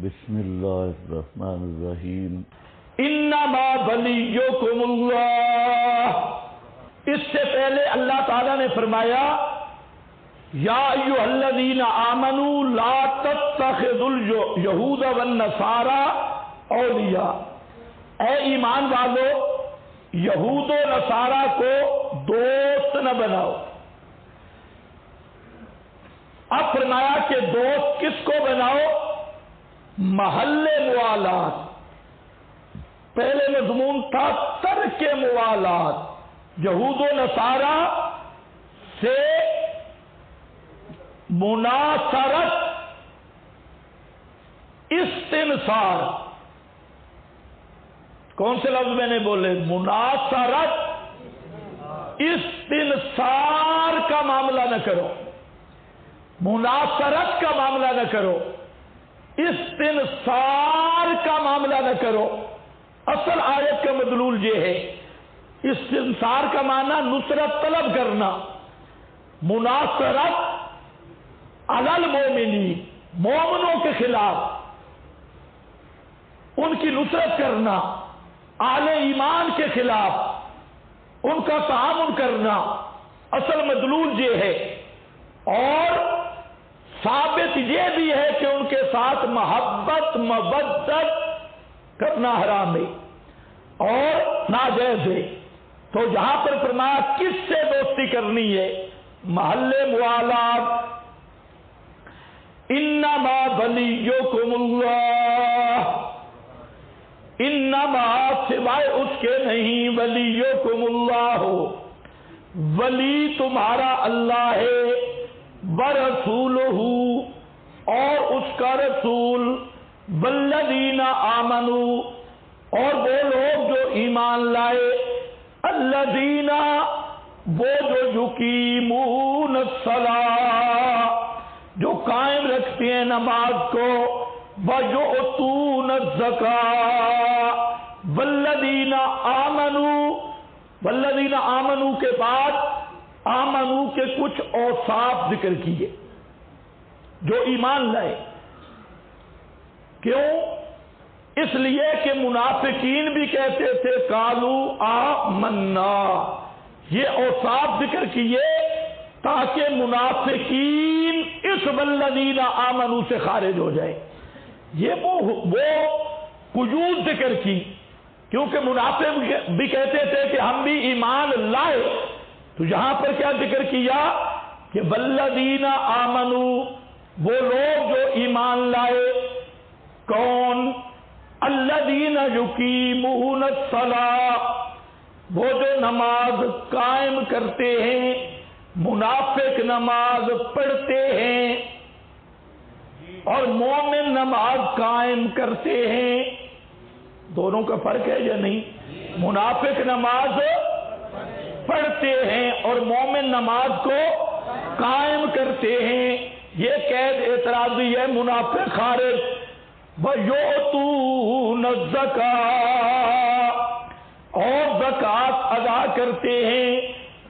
بسم اللہ الرحمن الرحیم انما ولیکم اللہ. اس سے پہلے اللہ تعالیٰ نے فرمایا یا ایھا الذین آمنوا لا تتخذوا الیہود والنصارى اولیاء. اے ایمان والو یہود و نصارہ کو دوست نہ بناؤ. اب فرمایا کہ دوست کس کو بناؤ؟ محل موالات. پہلے مضمون تھا ترک موالات. یہود و نصارہ سے مناصرت، استنصار. کون سے لفظ میں نے بولے؟ مناصرت، استنصار کا معاملہ نہ کرو، مناصرت کا معاملہ نہ کرو، استنصار کا معاملہ نہ کرو. اصل آیت کا مدلول یہ ہے. استنصار کا معنی نصرت طلب کرنا، مناصرت علی المومنین، مومنوں کے خلاف ان کی نصرت کرنا، اہل ایمان کے خلاف ان کا تعاون کرنا، اصل مدلول یہ ہے. اور ثابت یہ بھی ہے کہ ان کے ساتھ محبت مودت کرنا حرام ہے اور ناجائز ہے. تو یہاں پر فرمایا کس سے دوستی کرنی ہے؟ محل موالات. انما ولیکم اللہ، انما سوائے اس کے نہیں، ولیکم اللہ، ولی تمہارا اللہ ہے، ورسولہ، اور اس کا رسول، والذین آمنوا، اور وہ لوگ جو ایمان لائے، الذین، وہ جو یقیمون الصلاۃ، جو قائم رکھتے ہیں نماز کو، وَيُؤْتُونَ الزَّكَاةَ، وَالَّذِينَ آمَنُوا، وَالَّذِينَ آمَنُوا کے بعد آمنو کے کچھ اوصاف ذکر کیے، جو ایمان لائے. کیوں؟ اس لیے کہ منافقین بھی کہتے تھے قالوا آمنا. یہ اوصاف ذکر کیے تاکہ منافقین اس والذین آمنوا سے خارج ہو جائے. یہ وہ قیود ذکر کی، کیونکہ منافق بھی کہتے تھے کہ ہم بھی ایمان لائے. تو یہاں پر کیا ذکر کیا کہ والذین آمنوا، وہ لوگ جو ایمان لائے. کون؟ الذین یقیمون الصلاۃ، وہ جو نماز قائم کرتے ہیں. منافق نماز پڑھتے ہیں اور مومن نماز قائم کرتے ہیں. دونوں کا فرق ہے یا نہیں؟ منافق نماز پڑھتے ہیں اور مومن نماز کو قائم کرتے ہیں. یہ قید اعتراضی ہے، منافق خارج. وَيُؤْتُونَ الزَّكَاةَ، اور زکوٰۃ ادا کرتے ہیں.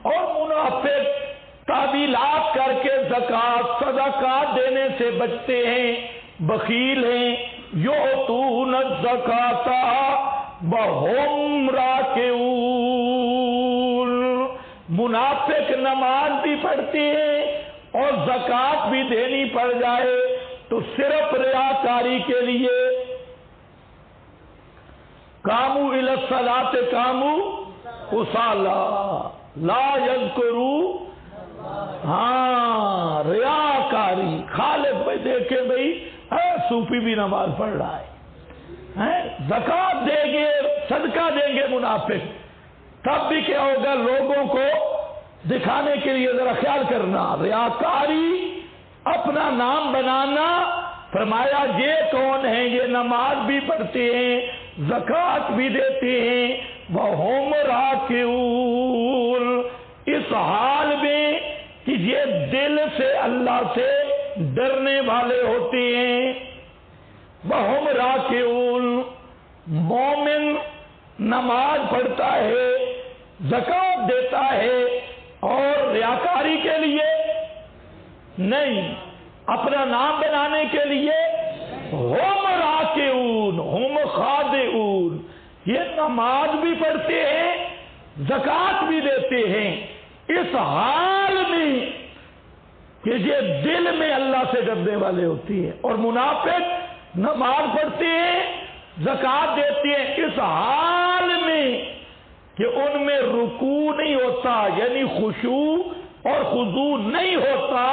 اور منافق تعویلات کر کے زکوٰۃ صدقات دینے سے بچتے ہیں، بخیل ہیں. یؤتون الزکاۃ وہم راکعون، منافق نماز بھی پڑھتے ہیں اور زکوٰۃ بھی دینی پڑ جائے تو صرف ریاکاری کے لیے. قاموا الی الصلاۃ قاموا کسالى لا یذکرون. ہاں، ریاکاری. خالق بھائی دیکھیں بھائی صوفی بھی نماز پڑھ رہا ہے، زکوٰۃ دیں گے، صدقہ دیں گے منافق، تب بھی کیا ہوگا؟ لوگوں کو دکھانے کے لیے ذرا خیال کرنا، ریاکاری، اپنا نام بنانا. فرمایا یہ کون ہیں؟ یہ نماز بھی پڑھتے ہیں، زکوٰۃ بھی دیتے ہیں، وَهُمْ رَاكِعُونَ، اس حال میں کہ یہ دل سے اللہ سے ڈرنے والے ہوتے ہیں. وَهُمْ رَاكِعُونَ، مومن نماز پڑھتا ہے، زکوٰۃ دیتا ہے، اور ریاکاری کے لیے نہیں، اپنا نام بنانے کے لیے. ہم یہ نماز بھی پڑھتے ہیں، زکات بھی دیتے ہیں، اس حال میں کہ یہ دل میں اللہ سے ڈرنے والے ہوتی ہیں، اور منافق نماز پڑھتے ہیں، زکات دیتے ہیں، اس حال میں کہ ان میں رکوع نہیں ہوتا، یعنی خشوع اور خضوع نہیں ہوتا،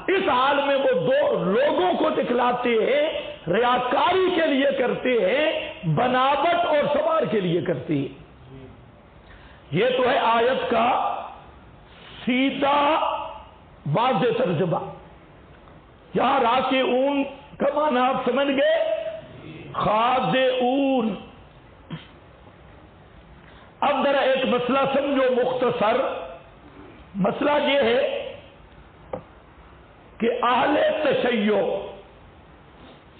اس حال میں وہ دو لوگوں کو دکھلاتے ہیں، ریاکاری کے لیے کرتے ہیں، بناوٹ اور سوار کے لیے کرتے ہیں۔ یہ تو ہے آیت کا سیدھا واضح ترجمہ۔ یہاں راکعون کا معنی آپ سمجھ گئے، خاضعون۔ اب ذرا ایک مسئلہ سمجھو مختصر۔ مسئلہ یہ ہے کہ اہل تشیع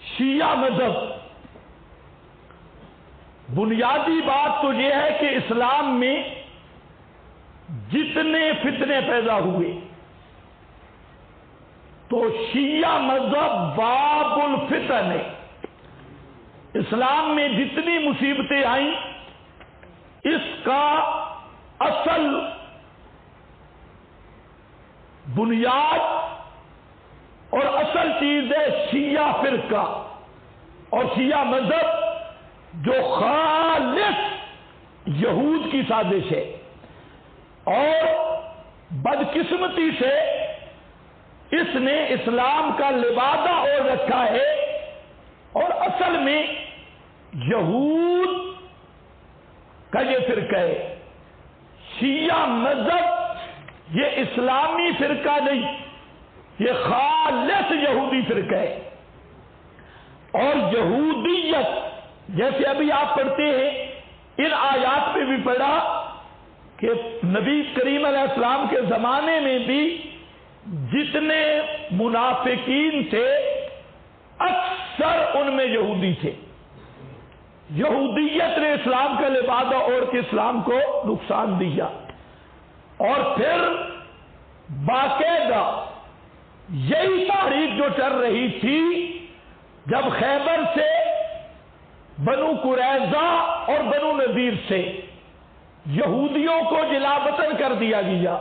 شیعہ مذہب، بنیادی بات تو یہ ہے کہ اسلام میں جتنے فتنے پیدا ہوئے تو شیعہ مذہب باب الفتن ہے۔ اسلام میں جتنی مصیبتیں آئیں اس کا اصل بنیاد اور اصل چیز ہے شیعہ فرقہ اور شیعہ مذہب، جو خالص یہود کی سازش ہے، اور بدقسمتی سے اس نے اسلام کا لبادہ اوڑھ رکھا ہے، اور اصل میں یہود کا یہ فرقہ ہے۔ شیعہ مذہب یہ اسلامی فرقہ نہیں، یہ خالص یہودی فرقہ ہے۔ اور یہودیت، جیسے ابھی آپ پڑھتے ہیں، ان آیات میں بھی پڑھا کہ نبی کریم علیہ السلام کے زمانے میں بھی جتنے منافقین تھے اکثر ان میں یہودی تھے۔ یہودیت نے اسلام کا لبادہ اوڑھ کے اسلام کو نقصان دیا، اور پھر باقاعدہ یہی تاریخ جو چل رہی تھی جب خیبر سے بنو قریظہ اور بنو نذیر سے یہودیوں کو جلا وطن کر دیا گیا،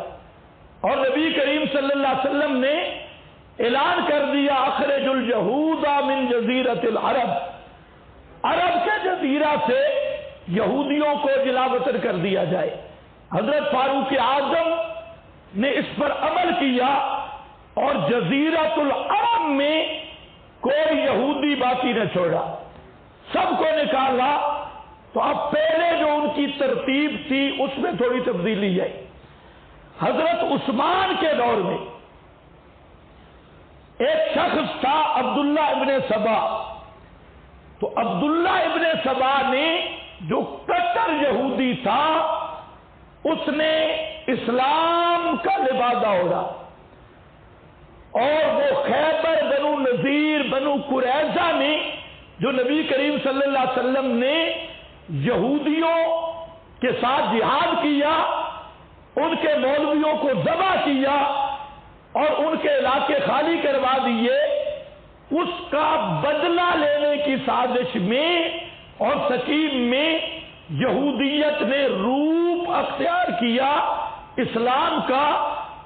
اور نبی کریم صلی اللہ علیہ وسلم نے اعلان کر دیا اخرج الیہود من جزیرۃ العرب، عرب کے جزیرہ سے یہودیوں کو جلا وطن کر دیا جائے۔ حضرت فاروق اعظم نے اس پر عمل کیا اور جزیرۃ العرب میں کوئی یہودی باقی نہ چھوڑا، سب کو نکالا۔ تو اب پہلے جو ان کی ترتیب تھی اس میں تھوڑی تبدیلی ہے۔ حضرت عثمان کے دور میں ایک شخص تھا عبداللہ ابن سبا، تو عبداللہ ابن سبا نے جو کٹر یہودی تھا اس نے اسلام کا لبادہ اوڑھا، اور وہ خیبر، بنو نذیر، بنو قریظہ نے جو نبی کریم صلی اللہ علیہ وسلم نے یہودیوں کے ساتھ جہاد کیا، ان کے مولویوں کو ذبح کیا اور ان کے علاقے خالی کروا دیے، اس کا بدلہ لینے کی سازش میں اور سکیم میں یہودیت نے روپ اختیار کیا اسلام کا،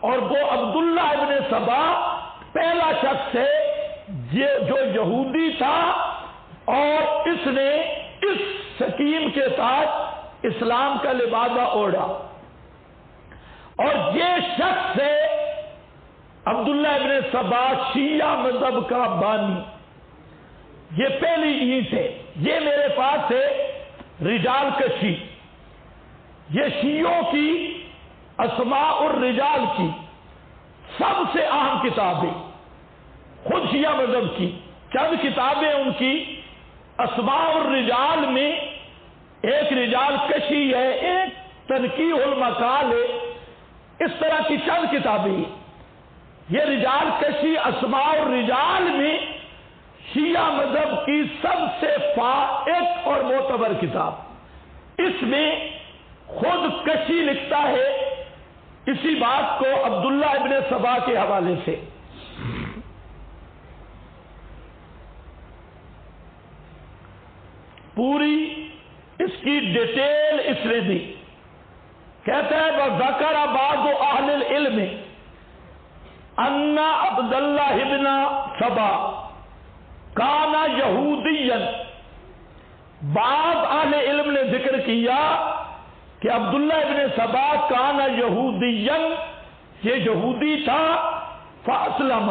اور وہ عبداللہ ابن سبا پہلا شخص ہے جو یہودی تھا، اور اس نے اس سکیم کے ساتھ اسلام کا لبادہ اوڑھا۔ اور یہ شخص ہے عبداللہ ابن سبا، شیعہ مذہب کا بانی۔ یہ پہلی اینٹ ہے۔ یہ میرے پاس ہے رجال کشی، یہ شیعوں کی اسماء الرجال کی سب سے اہم کتاب ہے، خود شیعہ مذہب کی چند کتابیں ان کی اسماء الرجال میں ایک رجال کشی ہے، ایک تنقیح المقال ہے، اس طرح کی چند کتابیں۔ یہ رجال کشی اسماء الرجال میں شیعہ مذہب کی سب سے فائق اور معتبر کتاب۔ اس میں خود کشی لکھتا ہے اسی بات کو عبداللہ ابن سبا کے حوالے سے۔ پوری اس کی ڈیٹیل اس نے دی. کہتا ہے وَذَكَرَ بَعْضُ أَهْلِ الْعِلْمِ أَنَّ عَبْدَ اللَّهِ بْنَ سَبَا كَانَ يَهُودِيًّا. بعض اہل علم نے ذکر کیا کہ عبداللہ ابن سبا کان یہودیًا، یہ یہودی تھا، فاسلم،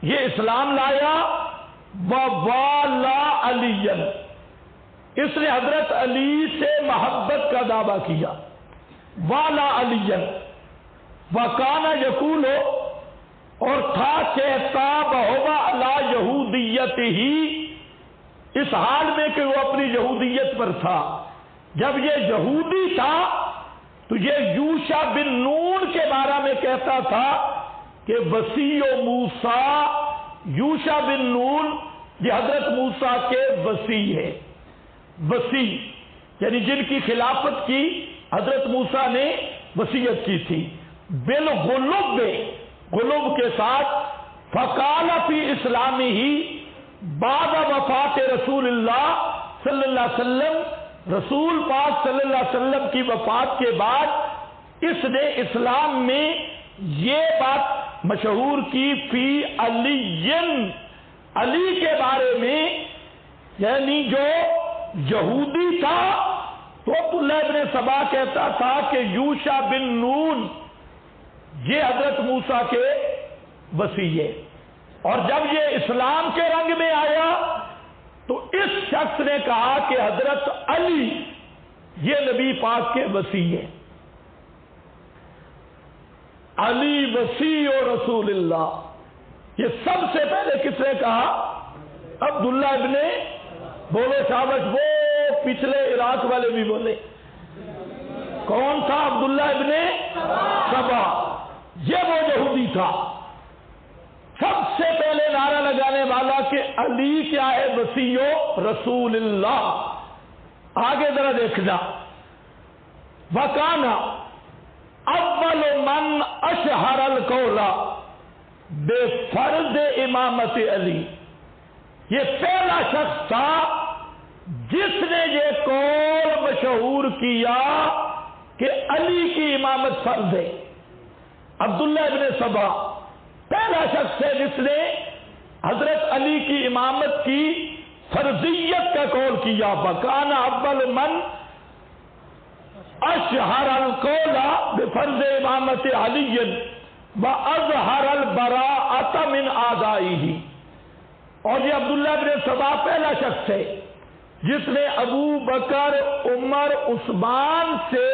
یہ اسلام لایا، ووالا علیًا، اس نے حضرت علی سے محبت کا دعویٰ کیا، والا علیًا، وکان یقول، اور تھا کہتا بہوا علی یہودیتہ، اس حال میں کہ وہ اپنی یہودیت پر تھا. جب یہ یہودی تھا تو یہ یوشع بن نون کے بارے میں کہتا تھا کہ وصی موسیٰ، یوشع بن نون یہ حضرت موسیٰ کے وصی ہے. وصی یعنی جن کی خلافت کی حضرت موسیٰ نے وصیت کی تھی، بالغلب، غلب کے ساتھ. فقال فی اسلامہ، بعد وفات رسول اللہ صلی اللہ علیہ وسلم، رسول پاک صلی اللہ علیہ وسلم کی وفات کے بعد اس نے اسلام میں یہ بات مشہور کی، فی علی، علی کے بارے میں، یعنی جو یہودی تھا تو عبداللہ ابن سبا کہتا تھا کہ یوشع بن نون یہ حضرت موسیٰ کے وصی ہے. اور جب یہ اسلام کے رنگ میں آیا تو اس شخص نے کہا کہ حضرت علی یہ نبی پاک کے وصی ہے. علی وصی و رسول اللہ، یہ سب سے پہلے کس نے کہا؟ عبداللہ ابن، بولو شابش، وہ پچھلے عراق والے بھی بولے. کون تھا؟ عبداللہ ابن سبا، یہ وہ یہودی تھا سب سے پہلے نعرہ لگانے والا کہ علی کیا ہے؟ وصی و رسول اللہ. آگے ذرا دیکھنا، وَكَانَ اول من اشہر القول بفرض امامت علی، یہ پہلا شخص تھا جس نے یہ قول مشہور کیا کہ علی کی امامت فرض ہے. عبداللہ ابن سبا پہلا شخص ہے جس نے حضرت علی کی امامت کی فرضیت کا قول کیا. وَكَانَ اول من اشہر القول بفرض امامت علی واظہر البراءۃ من اعدائہ. اور یہ عبداللہ ابن سبا پہلا شخص ہے جس نے ابو بکر، عمر، عثمان سے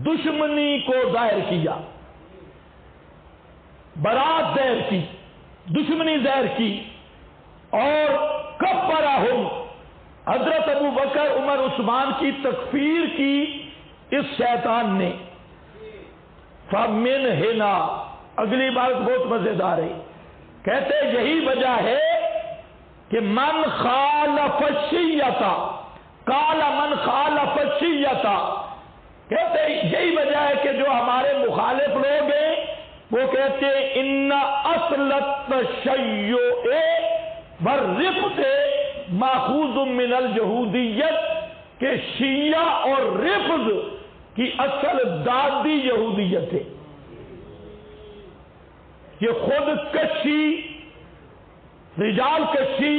دشمنی کو ظاہر کیا، برات ظاہر کی، دشمنی ظاہر کی. اور کفرہم، حضرت ابو بکر، عمر، عثمان کی تکفیر کی اس شیطان نے. فمن ہنا، اگلی بات بہت مزیدار ہے، کہتے یہی وجہ ہے کہ من خالف الشیعۃ، قال من خالف الشیعۃ، کہتے یہی وجہ ہے کہ جو ہمارے مخالف لوگ ہیں وہ کہتے ہیں ان اصل التشیع والرفض ماخوذ من الجہودیت، کہ شیعہ اور رفض کی اصل دادی یہودیت ہے. یہ خود کشی، رجال کشی،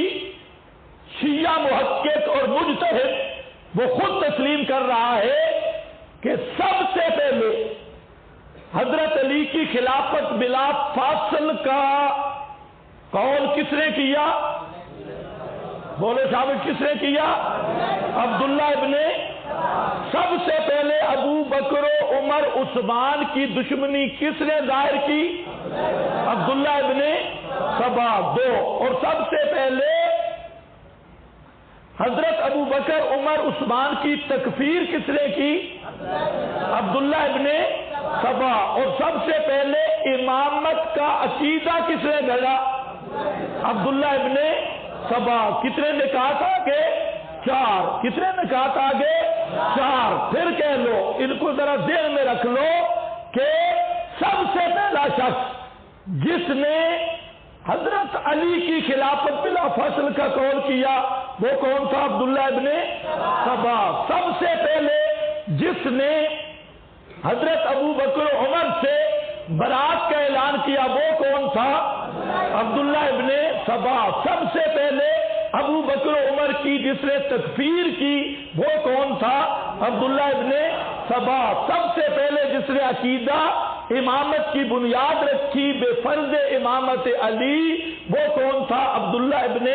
شیعہ محقق اور مجتہد وہ خود تسلیم کر رہا ہے کہ سب سے پہلے حضرت علی کی خلافت بلا فاصل کا قول کس نے کیا؟ بولو صاحب، کس نے کیا؟ عبداللہ ابن. سب سے پہلے ابو بکر و عمر، عثمان کی دشمنی کس نے ظاہر کی؟ عبداللہ ابن سبا. دو. اور سب سے پہلے حضرت ابو بکر، عمر، عثمان کی تکفیر کس نے کی؟ عبداللہ ابن سبا. اور سب سے پہلے امامت کا عقیدہ کس نے گھڑا؟ عبداللہ ابن سبا. کتنے نکات آگے؟ چار. کتنے نکات آگے؟ چار. پھر کہہ لو، ان کو ذرا ذہن میں رکھ لو کہ سب سے پہلا شخص جس نے حضرت علی کی خلافت بلا فصل کا قول کیا وہ کون تھا؟ عبداللہ ابن سبا۔ سب سے پہلے جس نے حضرت ابو بکر عمر سے برات کا اعلان کیا وہ کون تھا؟ عبداللہ ابن سبا۔ سب سے پہلے ابو بکر عمر کی جس نے تکفیر کی وہ کون تھا؟ عبداللہ ابن سبا۔ سب سے پہلے جس نے عقیدہ امامت کی بنیاد رکھی بے فرض امامت علی وہ کون تھا؟ عبداللہ ابن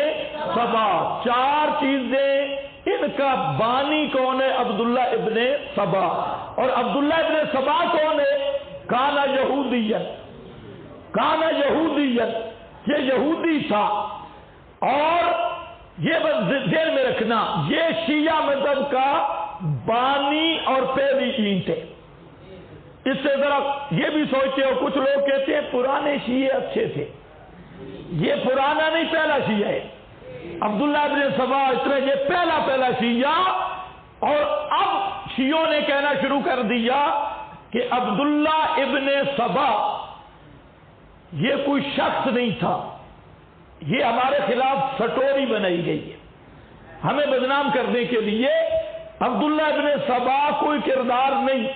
سبا۔ چار چیزیں، ان کا بانی کون ہے؟ عبداللہ ابن سبا۔ اور عبداللہ ابن سبا کون ہے؟ کانا یہودین، کانا یہودین، یہ یہودی تھا۔ اور یہ بس ذہن میں رکھنا، یہ شیعہ مذہب کا بانی اور پہلی اینٹ ہے۔ اس سے ذرا یہ بھی سوچتے ہو، کچھ لوگ کہتے ہیں پرانے شیعہ اچھے تھے، یہ پرانا نہیں، پہلا شیعہ ہے عبداللہ ابن سبا۔ اس طرح یہ پہلا شیعہ۔ اور اب شیعوں نے کہنا شروع کر دیا کہ عبداللہ ابن سبا یہ کوئی شخص نہیں تھا، یہ ہمارے خلاف سٹوری بنائی گئی ہے ہمیں بدنام کرنے کے لیے۔ عبداللہ ابن سبا کوئی کردار نہیں،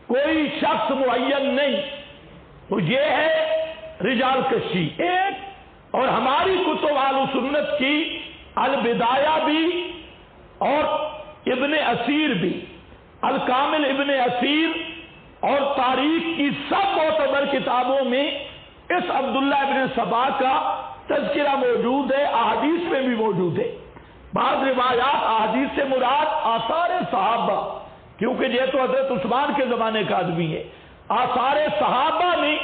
کوئی شخص معین نہیں، تو یہ ہے رجال کشی ایک۔ اور ہماری کتب اہل سنت کی البدایہ بھی اور ابن اسیر بھی، الکامل ابن اسیر اور تاریخ کی سب معتبر کتابوں میں اس عبداللہ ابن سبا کا تذکرہ موجود ہے، احادیث میں بھی موجود ہے۔ بعض روایات احادیث سے مراد آثار صحابہ، کیونکہ یہ تو حضرت عثمان کے زمانے کا آدمی ہے، آثار صحابہ میں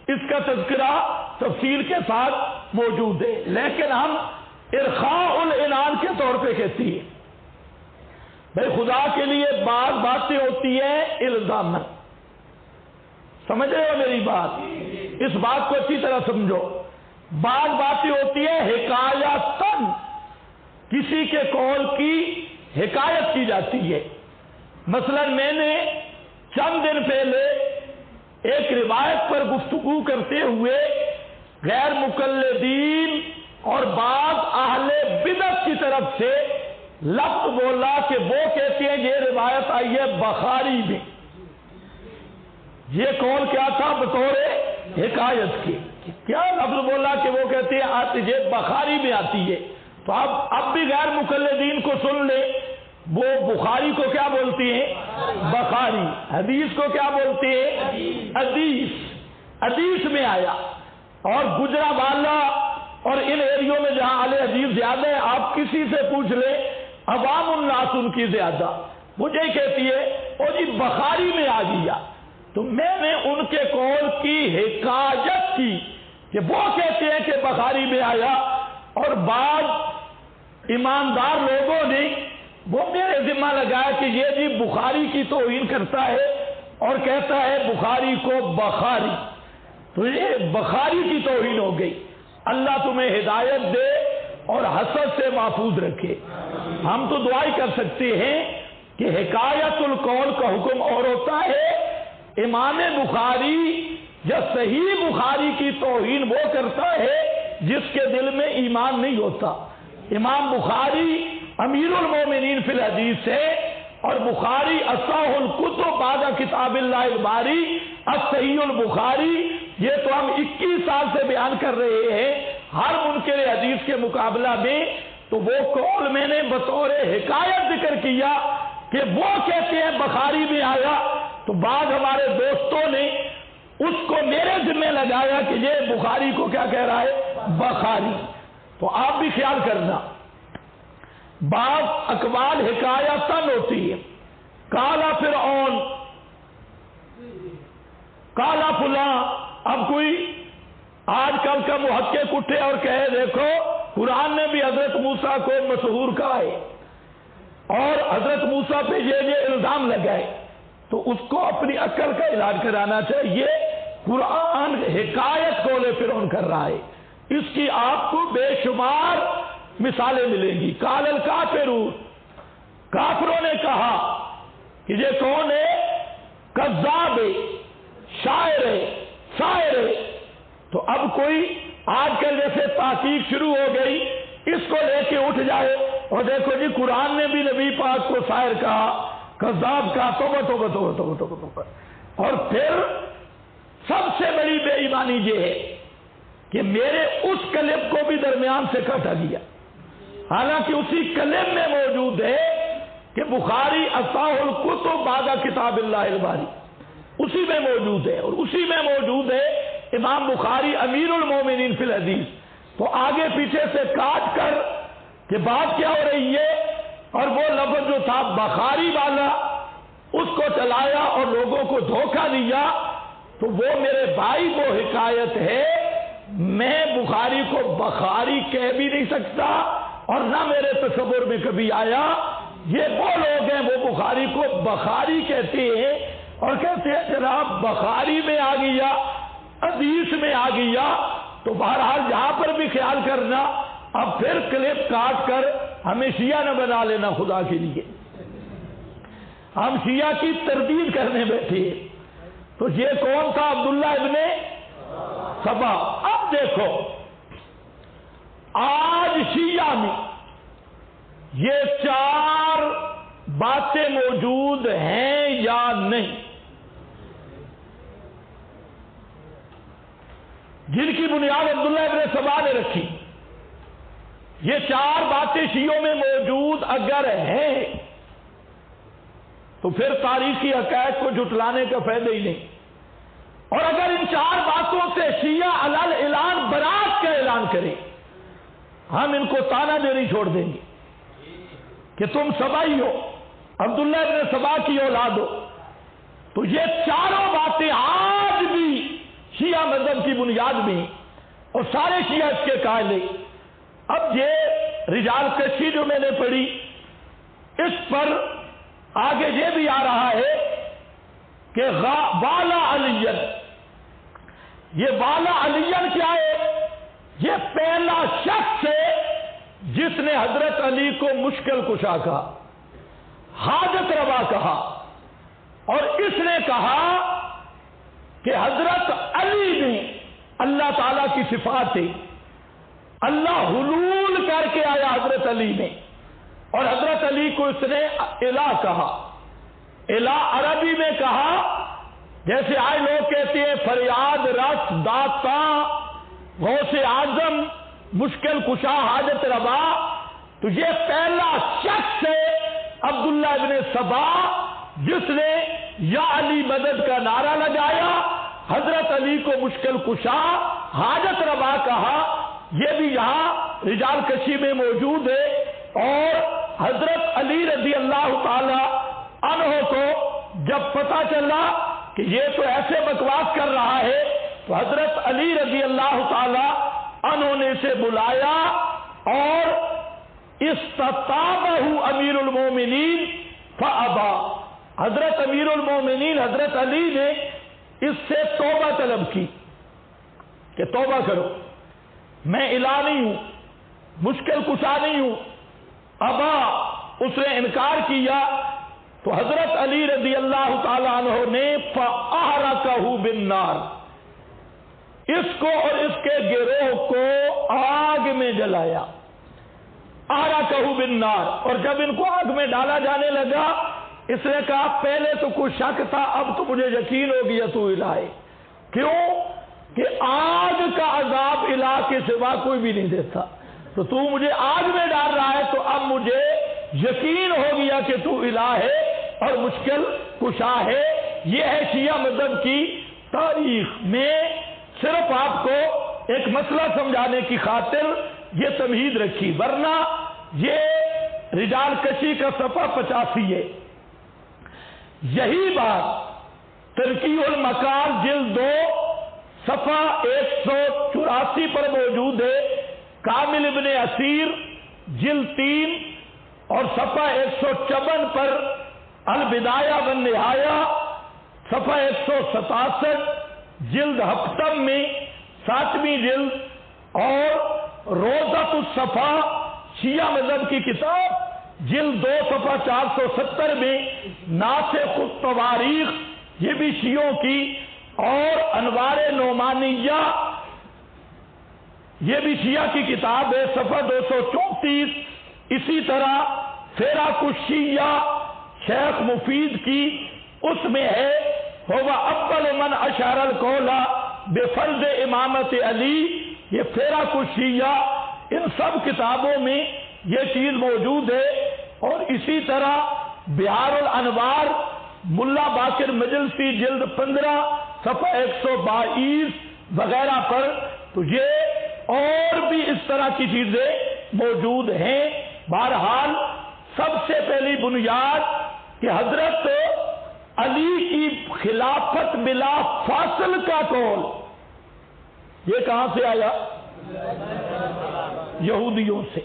اس کا تذکرہ تفصیل کے ساتھ موجود ہے، لیکن ہم ارخاء العنان کے طور پہ کہتی ہیں بھائی خدا کے لیے بعض باتیں ہوتی ہیں الزامن۔ سمجھ رہے ہو میری بات؟ اس بات کو اچھی طرح سمجھو۔ بعض باتیں ہوتی ہیں حکایتاً، کسی کے قول کی حکایت کی جاتی ہے۔ مثلا میں نے چند دن پہلے ایک روایت پر گفتگو کرتے ہوئے غیر مقلدین اور بعض اہل بدعت کی طرف سے لفظ بولا کہ وہ کہتے ہیں یہ روایت آئی ہے بخاری میں۔ یہ قول کیا تھا؟ بطور حکایت کی کیا لفظ بولا کہ وہ کہتے ہیں یہ بخاری میں آتی ہے۔ تو اب بھی غیر مقلدین کو سن لے، وہ بخاری کو کیا بولتی ہیں؟ بخاری۔ حدیث کو کیا بولتے ہیں؟ حدیث۔ حدیث میں آیا۔ اور گجرا والا اور ان ایریوں میں جہاں اہل حدیث زیادہ ہے، آپ کسی سے پوچھ لیں، عوام الناس ان کی زیادہ، مجھے کہتی ہے او جی بخاری میں آ گیا۔ تو میں نے ان کے قول کی حکایت کی کہ وہ کہتے ہیں کہ بخاری میں آیا، اور بعض ایماندار لوگوں نے وہ میرے ذمہ لگایا کہ یہ جی بخاری کی توہین کرتا ہے اور کہتا ہے بخاری کو بخاری، تو یہ بخاری کی توہین ہو گئی۔ اللہ تمہیں ہدایت دے اور حسد سے محفوظ رکھے۔ ہم تو دعائی کر سکتے ہیں کہ حکایت القول کا حکم اور ہوتا ہے، امام بخاری یا صحیح بخاری کی توہین وہ کرتا ہے جس کے دل میں ایمان نہیں ہوتا۔ امام بخاری امیر المومنین فی الحدیث ہے، اور بخاری اصح الکتب بعد کتاب اللہ الباری الصحیح البخاری، یہ تو ہم 21 سال سے بیان کر رہے ہیں ہر منکر حدیث کے مقابلہ میں۔ تو وہ قول میں نے بطور حکایت ذکر کیا کہ وہ کہتے ہیں بخاری میں آیا، تو بعض ہمارے دوستوں نے اس کو میرے ذمہ لگایا کہ یہ بخاری کو کیا کہہ رہا ہے؟ بخاری۔ تو آپ بھی خیال کرنا، بعض اقوال حکایتاً ہوتی ہے، کالا فرعون، کالا فلاں۔ اب کوئی آج کل کا محقق اٹھے اور کہے دیکھو قرآن نے بھی حضرت موسیٰ کو مسحور کہا ہے اور حضرت موسیٰ پہ یہ الزام لگائے، تو اس کو اپنی عقل کا علاج کرانا چاہیے۔ قرآن حکایت قول فرعون کر رہا ہے، اس کی آپ کو بے شمار مثالیں ملیں گی۔ قال الکافرون، کافروں نے کہا کہ یہ کون ہے؟ کذاب ہے، شاعر ہے، شاعر ہے۔ تو اب کوئی آج کل جیسے تحقیق شروع ہو گئی، اس کو لے کے اٹھ جائے اور دیکھو جی قرآن نے بھی نبی پاک کو شاعر کہا، کذاب کہا، توبہ توبہ توبہ توبہ توبہ توبہ۔ اور پھر سب سے بڑی بے ایمانی یہ ہے کہ میرے اس کلب کو بھی درمیان سے کاٹا گیا، حالانکہ اسی کلب میں موجود ہے کہ بخاری اصح الکتب بعد کتاب اللہ الباری، اسی میں موجود ہے، اور اسی میں موجود ہے امام بخاری امیر المومنین فی الحدیث۔ تو آگے پیچھے سے کاٹ کر کہ بات کیا ہو رہی ہے، اور وہ لفظ جو تھا بخاری والا اس کو چلایا اور لوگوں کو دھوکہ دیا، تو وہ میرے بھائی وہ حکایت ہے، میں بخاری کو بخاری کہہ بھی نہیں سکتا، اور نہ میرے تصور میں کبھی آیا۔ یہ وہ لوگ ہیں وہ بخاری کو بخاری کہتے ہیں اور کہتے ہیں جناب بخاری میں آ گیا، حدیث میں آ گیا۔ تو بہرحال یہاں پر بھی خیال کرنا، اب پھر کلپ کاٹ کر ہمیں شیعہ نہ بنا لینا خدا کے لیے، ہم شیعہ کی تردید کرنے بیٹھے۔ تو یہ کون تھا؟ عبداللہ ابن سبا۔ اب دیکھو آج شیعہ میں یہ 4 باتیں موجود ہیں یا نہیں، جن کی بنیاد عبداللہ ابن سبا نے رکھی۔ یہ 4 باتیں شیعوں میں موجود اگر ہیں تو پھر تاریخی حقائق کو جھٹلانے کا فائدہ ہی نہیں، اور اگر ان 4 باتوں سے شیعہ علل اعلان برات کا اعلان کریں، ہم ان کو تانا دیری چھوڑ دیں گے کہ تم سبائی ہو، عبداللہ ابن سبا کی اولاد ہو۔ تو یہ 4 باتیں آج بھی شیعہ مذہب کی بنیاد میں، اور سارے شیعہ اس کے قائل ہیں۔ اب یہ رجال کشی جو میں نے پڑھی، اس پر آگے یہ بھی آ رہا ہے کہ والا علی، یہ والا علی کیا ہے؟ یہ پہلا شخص ہے جس نے حضرت علی کو مشکل کشا کہا، حاجت روا کہا، اور اس نے کہا کہ حضرت علی میں اللہ تعالیٰ کی صفات ہے، اللہ حلول کر کے آیا حضرت علی میں، اور حضرت علی کو اس نے الہ کہا۔ الہ عربی میں کہا جیسے آج لوگ کہتے ہیں فریاد رس داتا غوث اعظم مشکل کشا حاجت روا، تو یہ پہلا شخص ہے عبداللہ ابن سبا جس نے یا علی مدد کا نعرہ لگایا، حضرت علی کو مشکل کشا حاجت روا کہا۔ یہ بھی یہاں رجال کشی میں موجود ہے، اور حضرت علی رضی اللہ تعالی عنہ کو جب پتہ چلا کہ یہ تو ایسے بکواس کر رہا ہے، تو حضرت علی رضی اللہ تعالی عنہ نے اسے بلایا اور استطابہ امیر المومنین فابا، حضرت امیر المومنین حضرت علی نے اس سے توبہ طلب کی کہ توبہ کرو، میں الہ نہیں ہوں، مشکل کشا نہیں ہوں۔ ابا، اس نے انکار کیا، تو حضرت علی رضی اللہ تعالی عنہ نے فأحرقہ بالنار، اس کو اور اس کے گروہ کو آگ میں جلایا، احرقہ بالنار۔ اور جب ان کو آگ میں ڈالا جانے لگا، اس نے کہا پہلے تو کچھ شک تھا، اب تو مجھے یقین ہو گیا تو الہ ہے۔ کیوں؟ کہ آگ کا عذاب الہ کے سوا کوئی بھی نہیں دیتا، تو مجھے آگ میں ڈال رہا ہے، تو اب مجھے یقین ہو گیا کہ تو الہ ہے اور مشکل کشا ہے۔ یہ ہے شیعہ مذہب کی تاریخ میں، صرف آپ کو ایک مسئلہ سمجھانے کی خاطر یہ تمہید رکھی، ورنہ یہ رجال کشی کا صفحہ 85 ہے۔ یہی بات ترقی المقال جلد 2 صفحہ 184 پر موجود ہے، کامل ابن اسیر جلد 3 اور صفحہ 154 پر البدایہ والنہایہ صفحہ 167 جلد ہفتم میں 7ویں جلد، اور روضۃ الصفا شیعہ مذہب کی کتاب جلد 2 صفحہ 470 میں ناسخ التواریخ، یہ بھی شیعوں کی، اور انوار نعمانیہ یہ بھی شیعہ کی کتاب ہے، صفحہ 234. اسی طرح فراق الشیعہ شیخ مفید کی، اس میں ہے ہوا اول من اشار القول بفرض امامت علی. یہ فراق الشیعہ، ان سب کتابوں میں یہ چیز موجود ہے. اور اسی طرح بہار الانوار ملا باقر مجلسی جلد 15 صفحہ 122 وغیرہ پر تو یہ اور بھی اس طرح کی چیزیں موجود ہیں. بہرحال سب سے پہلی بنیاد کہ حضرت علی کی خلافت بلا فاصل کا قول یہ کہاں سے آیا؟ یہودیوں سے.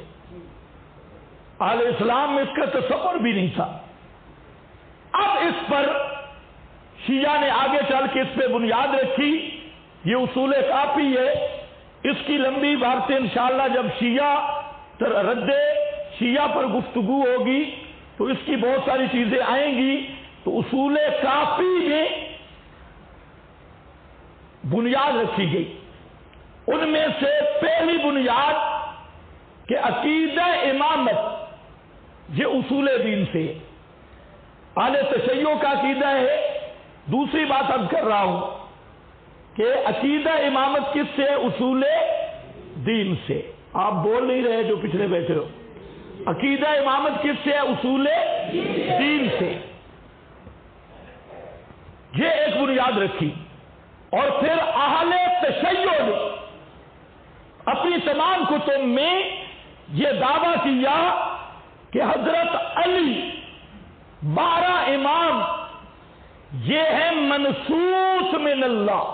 اہل اسلام میں اس کا تصور بھی نہیں تھا. اب اس پر شیعہ نے آگے چل کے اس پہ بنیاد رکھی. یہ اصول کافی ہے. اس کی لمبی عبارتیں انشاءاللہ جب شیعہ رد شیعہ پر گفتگو ہوگی تو اس کی بہت ساری چیزیں آئیں گی. تو اصول کافی میں بنیاد رکھی گئی. ان میں سے پہلی بنیاد کہ عقیدہ امامت یہ اصول دین سے ہے. اہل تشیع کا عقیدہ ہے. دوسری بات اب کر رہا ہوں کہ عقیدہ امامت کس سے؟ اصول دین سے. آپ بول نہیں رہے جو پچھلے بیٹھے ہو. عقیدہ امامت کس سے؟ اصول دین سے. یہ ایک بنیاد رکھی. اور پھر اہل تشیع نے اپنی تمام کتب میں یہ دعویٰ کیا کہ حضرت علی 12 امام یہ ہے منصوص من اللہ،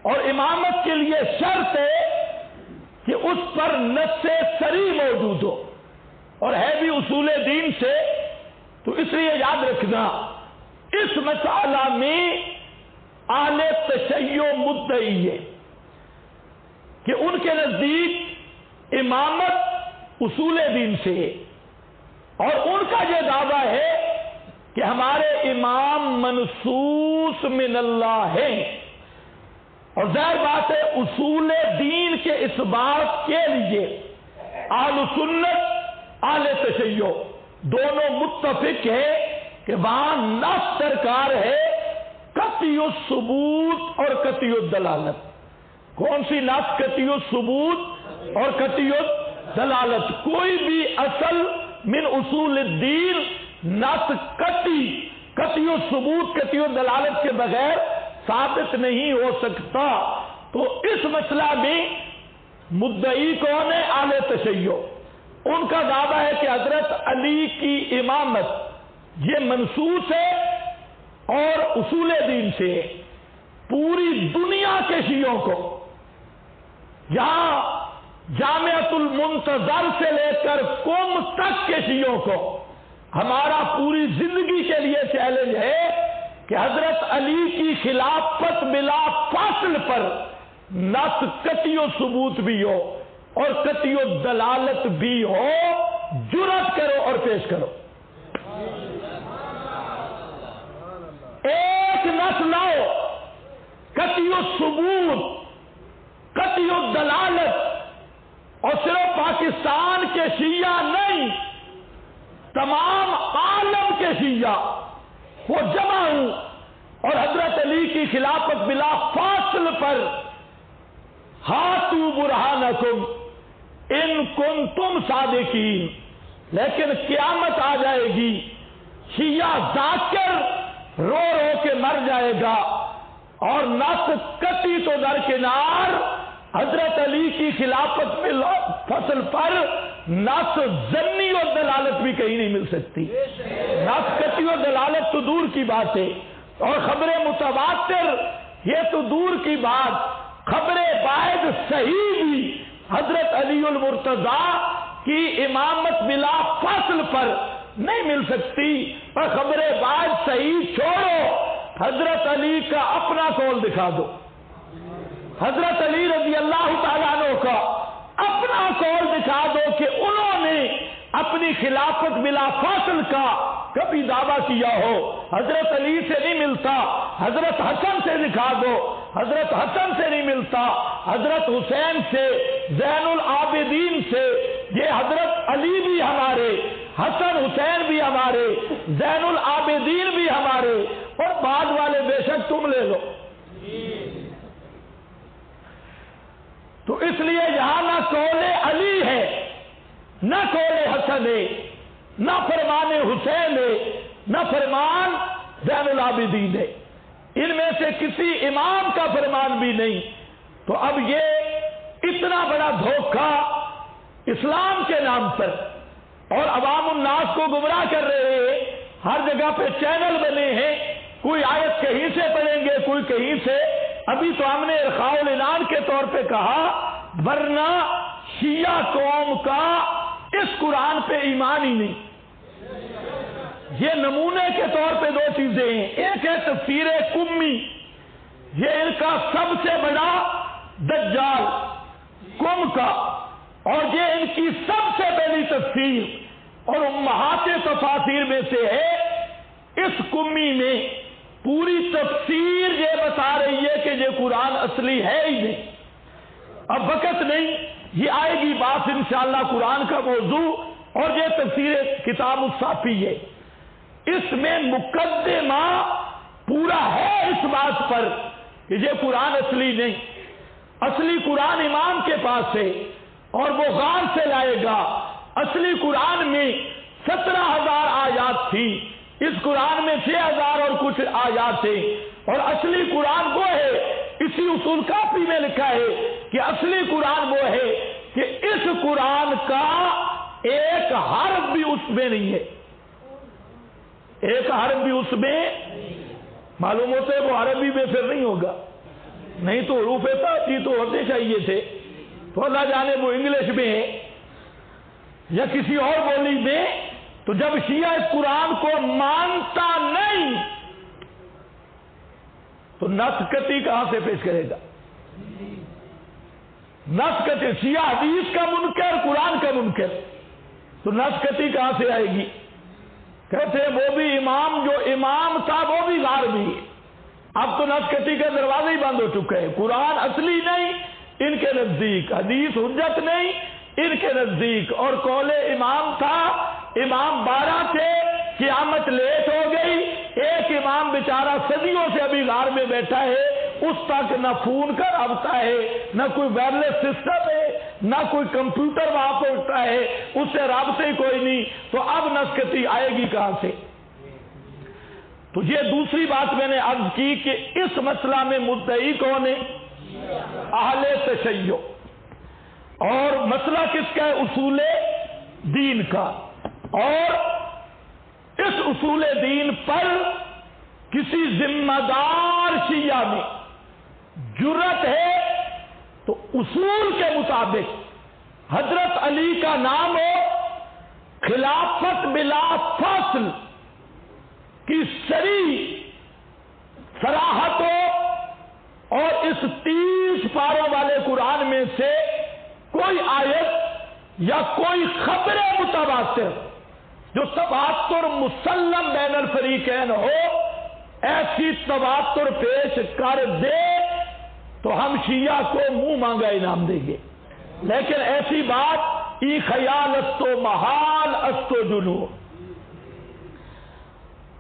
اور امامت کے لیے شرط ہے کہ اس پر نص صریح موجود ہو، اور ہے بھی اصول دین سے. تو اس لیے یاد رکھنا اس مسئلہ میں اہل تشیع مدعی ہے کہ ان کے نزدیک امامت اصول دین سے ہے، اور ان کا یہ دعویٰ ہے کہ ہمارے امام منصوص من اللہ ہیں. اور ظاہر بات ہے اصول دین کے اس بات کے لیے اہل سنت اہل تشیع دونوں متفق ہے کہ وہاں نص درکار ہے، قطعی الثبوت اور قطعی الدلالت. کون سی نص؟ قطعی الثبوت اور قطعی الدلالت. کوئی بھی اصل من اصول الدین نص قطعی الثبوت قطعی الدلالت کے بغیر ثابت نہیں ہو سکتا. تو اس مسئلہ میں مدعی کون ہے؟ اہل تشیع. ان کا دعویٰ ہے کہ حضرت علی کی امامت یہ منصوص ہے اور اصول دین سے. پوری دنیا کے شیعوں کو، یہاں جامعۃ المنتظر سے لے کر قم تک کے شیعوں کو ہمارا پوری زندگی کے لیے چیلنج ہے کہ حضرت علی کی خلافت بلا فاصل پر نص قطعی ثبوت بھی ہو اور قطعی دلالت بھی ہو. جرأت کرو اور پیش کرو. ایک نص لاؤ قطعی ثبوت قطعی دلالت، اور صرف پاکستان کے شیعہ نہیں تمام عالم کے شیعہ وہ جمع ہوں اور حضرت علی کی خلافت بلا فاصل پر ہاتھو برہانکم ان کنتم صادقین. لیکن قیامت آ جائے گی، شیعہ ذاکر رو رو کے مر جائے گا، اور نص قطعی تو درکنار حضرت علی کی خلافت بلا فصل پر نص ظنی اور دلالت بھی کہیں نہیں مل سکتی. نص قطعی اور دلالت تو دور کی بات ہے، اور خبر متواتر یہ تو دور کی بات، خبر باعث صحیح بھی حضرت علی المرتضیٰ کی امامت بلا فاصل پر نہیں مل سکتی. اور خبر باعث صحیح چھوڑو، حضرت علی کا اپنا قول دکھا دو. حضرت علی رضی اللہ تعالیٰ عنہ کا اپنا قول دکھا دو کہ انہوں نے اپنی خلافت بلا فاصل کا کبھی دعویٰ کیا ہو. حضرت علی سے نہیں ملتا، حضرت حسن سے دکھا دو. حضرت حسن سے نہیں ملتا، حضرت حسین سے، زین العابدین سے، یہ حضرت علی بھی ہمارے، حسن حسین بھی ہمارے، زین العابدین بھی ہمارے، اور بعد والے بے شک تم لے لو۔ تو اس لیے یہاں نہ قول علی ہے، نہ قول حسن ہے، نہ فرمان حسین ہے، نہ فرمان زین العابدین ہے، ان میں سے کسی امام کا فرمان بھی نہیں۔ تو اب یہ اتنا بڑا دھوکہ اسلام کے نام پر، اور عوام الناس کو گمراہ کر رہے ہیں، ہر جگہ پہ چینل بنے ہیں، کوئی آیت کہیں سے پڑھیں گے، کوئی کہیں سے۔ ابھی تو ہم نے ارخاء العنان کے طور پہ کہا، ورنہ شیعہ قوم کا اس قرآن پہ ایمان ہی نہیں۔ یہ نمونے کے طور پہ دو چیزیں ہیں، ایک ہے تفسیر کمی، یہ ان کا سب سے بڑا دجال کم کا، اور یہ ان کی سب سے بڑی تفسیر اور امہات تفاسیر میں سے ہے۔ اس کمی میں پوری تفسیر یہ بتا رہی ہے کہ یہ قرآن اصلی ہے ہی نہیں۔ اب وقت نہیں، یہ آئے گی بات انشاءاللہ قرآن کا موضوع، اور یہ تفسیر کتاب الصافی ہے، اس میں مقدمہ پورا ہے اس بات پر کہ یہ قرآن اصلی نہیں، اصلی قرآن امام کے پاس ہے اور وہ غار سے لائے گا۔ اصلی قرآن میں 17,000 آیات تھی، اس قرآن میں 6,000 اور کچھ آیات تھے، اور اصلی قرآن وہ ہے، اسی اصول کافی میں لکھا ہے کہ اصلی قرآن وہ ہے کہ اس قرآن کا ایک حرف بھی اس میں نہیں ہے، ایک حرف بھی اس میں معلوم ہوتا ہے، وہ عربی میں پھر نہیں ہوگا، نہیں تو حروف تاتی تو ہوتے چاہیے تھے، تو اللہ جانے وہ انگلش میں ہے یا کسی اور بولی میں۔ تو جب شیعہ اس قرآن کو مانتا نہیں تو نسکتی کہاں سے پیش کرے گا؟ نسکتی، شیعہ حدیث کا منکر، قرآن کا منکر، تو نسکتی کہاں سے آئے گی؟ کہتے ہیں وہ بھی امام، جو امام تھا وہ بھی غار بھی ہے۔ اب تو نسکتی کا دروازہ ہی بند ہو چکا ہے، قرآن اصلی نہیں ان کے نزدیک، حدیث حجت نہیں ان کے نزدیک، اور قول امام تھا، امام 12 تھے، قیامت لیٹ ہو گئی، ایک امام بیچارہ صدیوں سے ابھی غار میں بیٹھا ہے، اس تک نہ فون کا رابطہ ہے، نہ کوئی وائرلیس سسٹم ہے، نہ کوئی کمپیوٹر وہاں پہنچتا ہے، اس سے رابطے کوئی نہیں، تو اب نسکتی آئے گی کہاں سے؟ تو یہ دوسری بات میں نے عرض کی کہ اس مسئلہ میں مدعی کون ہے؟ اہل تشیع، اور مسئلہ کس کا ہے؟ اصول دین کا، اور اس اصول دین پر کسی ذمہ دار شیعہ میں جرأت ہے تو اصول کے مطابق حضرت علی کا نام ہو، خلافت بلا فصل کی صریح صراحت ہو، اور اس 30 پاروں والے قرآن میں سے کوئی آیت یا کوئی خبر متواتر جو تواتر مسلم بین الفریقین ہو، ایسی تواتر پیش کر دے تو ہم شیعہ کو منہ مانگا انعام دیں گے، لیکن ایسی بات ای خیال استو محال استو جنو۔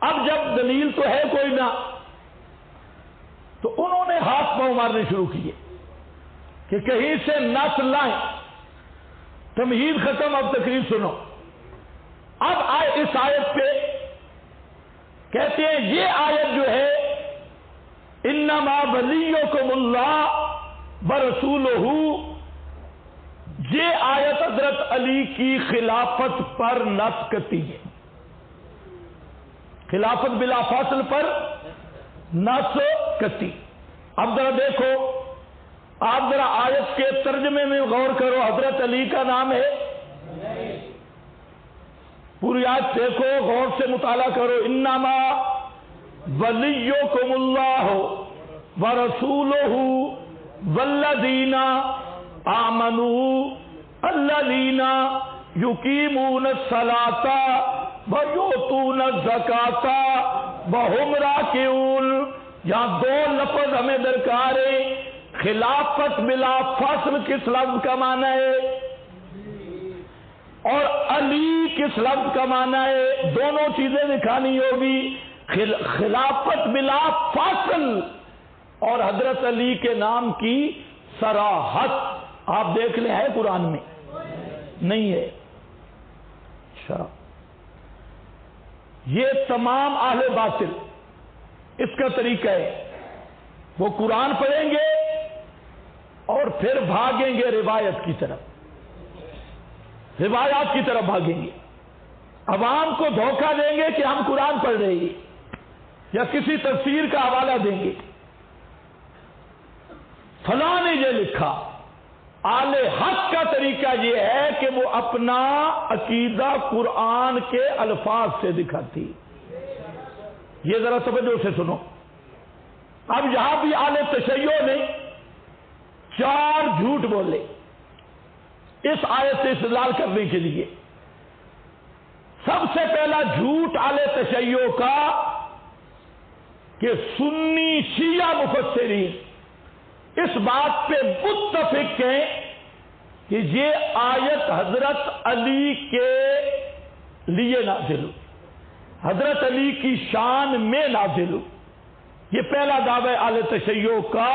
اب جب دلیل تو ہے کوئی نہ، تو انہوں نے ہاتھ پاؤں مارنے شروع کیے کہ کہیں سے نس لائیں، تمہید ختم، اب تقریر سنو۔ اب آئے اس آیت پہ کہتے ہیں یہ آیت جو ہے انما ولیکم اللہ ورسولہ، یہ آیت حضرت علی کی خلافت پر نص کرتی ہے، خلافت بلا فاصل پر نص کرتی۔ اب ذرا دیکھو، آپ ذرا آیت کے ترجمے میں غور کرو، حضرت علی کا نام ہے، پوری آیت دیکھو، غور سے مطالعہ کرو، انما ولیکم اللہ ورسولہ والذین آمنوا الذین یقیمون الصلاۃ ویؤتون الزکاۃ وہم راکعون۔ یہاں دو لفظ ہمیں درکار ہے، خلافت بلا فصل کس لفظ کا معنی ہے اور علی کس لفظ کا معنی ہے، دونوں چیزیں دکھانی ہوگی، خلافت بلا فصل اور حضرت علی کے نام کی صراحت آپ دیکھ لیں ہے قرآن میں نہیں ہے۔ اچھا، یہ تمام اہل باطل اس کا طریقہ ہے، وہ قرآن پڑھیں گے اور پھر بھاگیں گے روایت کی طرف، روایات کی طرف بھاگیں گے، عوام کو دھوکہ دیں گے کہ ہم قرآن پڑھ رہے ہیں یا کسی تفسیر کا حوالہ دیں گے، فلاں نے یہ لکھا۔ اہل حق کا طریقہ یہ ہے کہ وہ اپنا عقیدہ قرآن کے الفاظ سے دکھاتی۔ یہ ذرا توجہ سے سنو، اب یہاں بھی اہل تشیع نے 4 جھوٹ بولے اس آیت سے استدلال کرنے کے لیے۔ سب سے پہلا جھوٹ اہل تشیع کا کہ سنی شیعہ مفسرین اس بات پہ متفق ہیں کہ یہ آیت حضرت علی کے لیے نازل ہوئی، حضرت علی کی شان میں نازل ہوئی۔ یہ پہلا دعوی اہل تشیع کا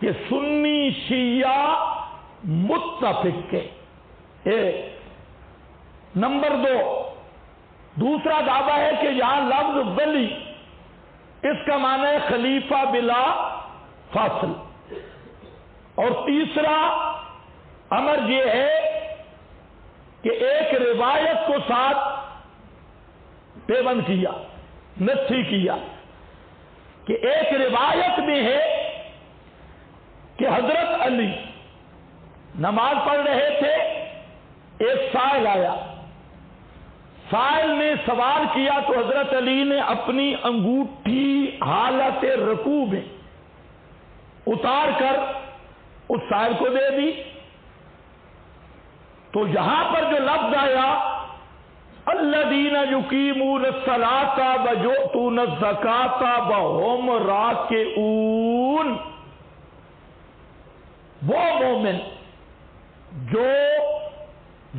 کہ سنی شیعہ متفق ہے۔ ایک نمبر 2، دوسرا دعویٰ ہے کہ یہاں لفظ ولی اس کا معنی ہے خلیفہ بلا فاصل، اور تیسرا امر یہ ہے کہ ایک روایت کو ساتھ پیوند کیا، نتھی کیا، کہ ایک روایت میں ہے کہ حضرت علی نماز پڑھ رہے تھے، ایک سائل آیا، سائل نے سوال کیا تو حضرت علی نے اپنی انگوٹھی حالت رکوع میں اتار کر اس سائل کو دے دی۔ تو یہاں پر جو لفظ آیا الذین یقیمون الصلاۃ ویؤتون الزکاۃ وہم راکعون، وہ مومن جو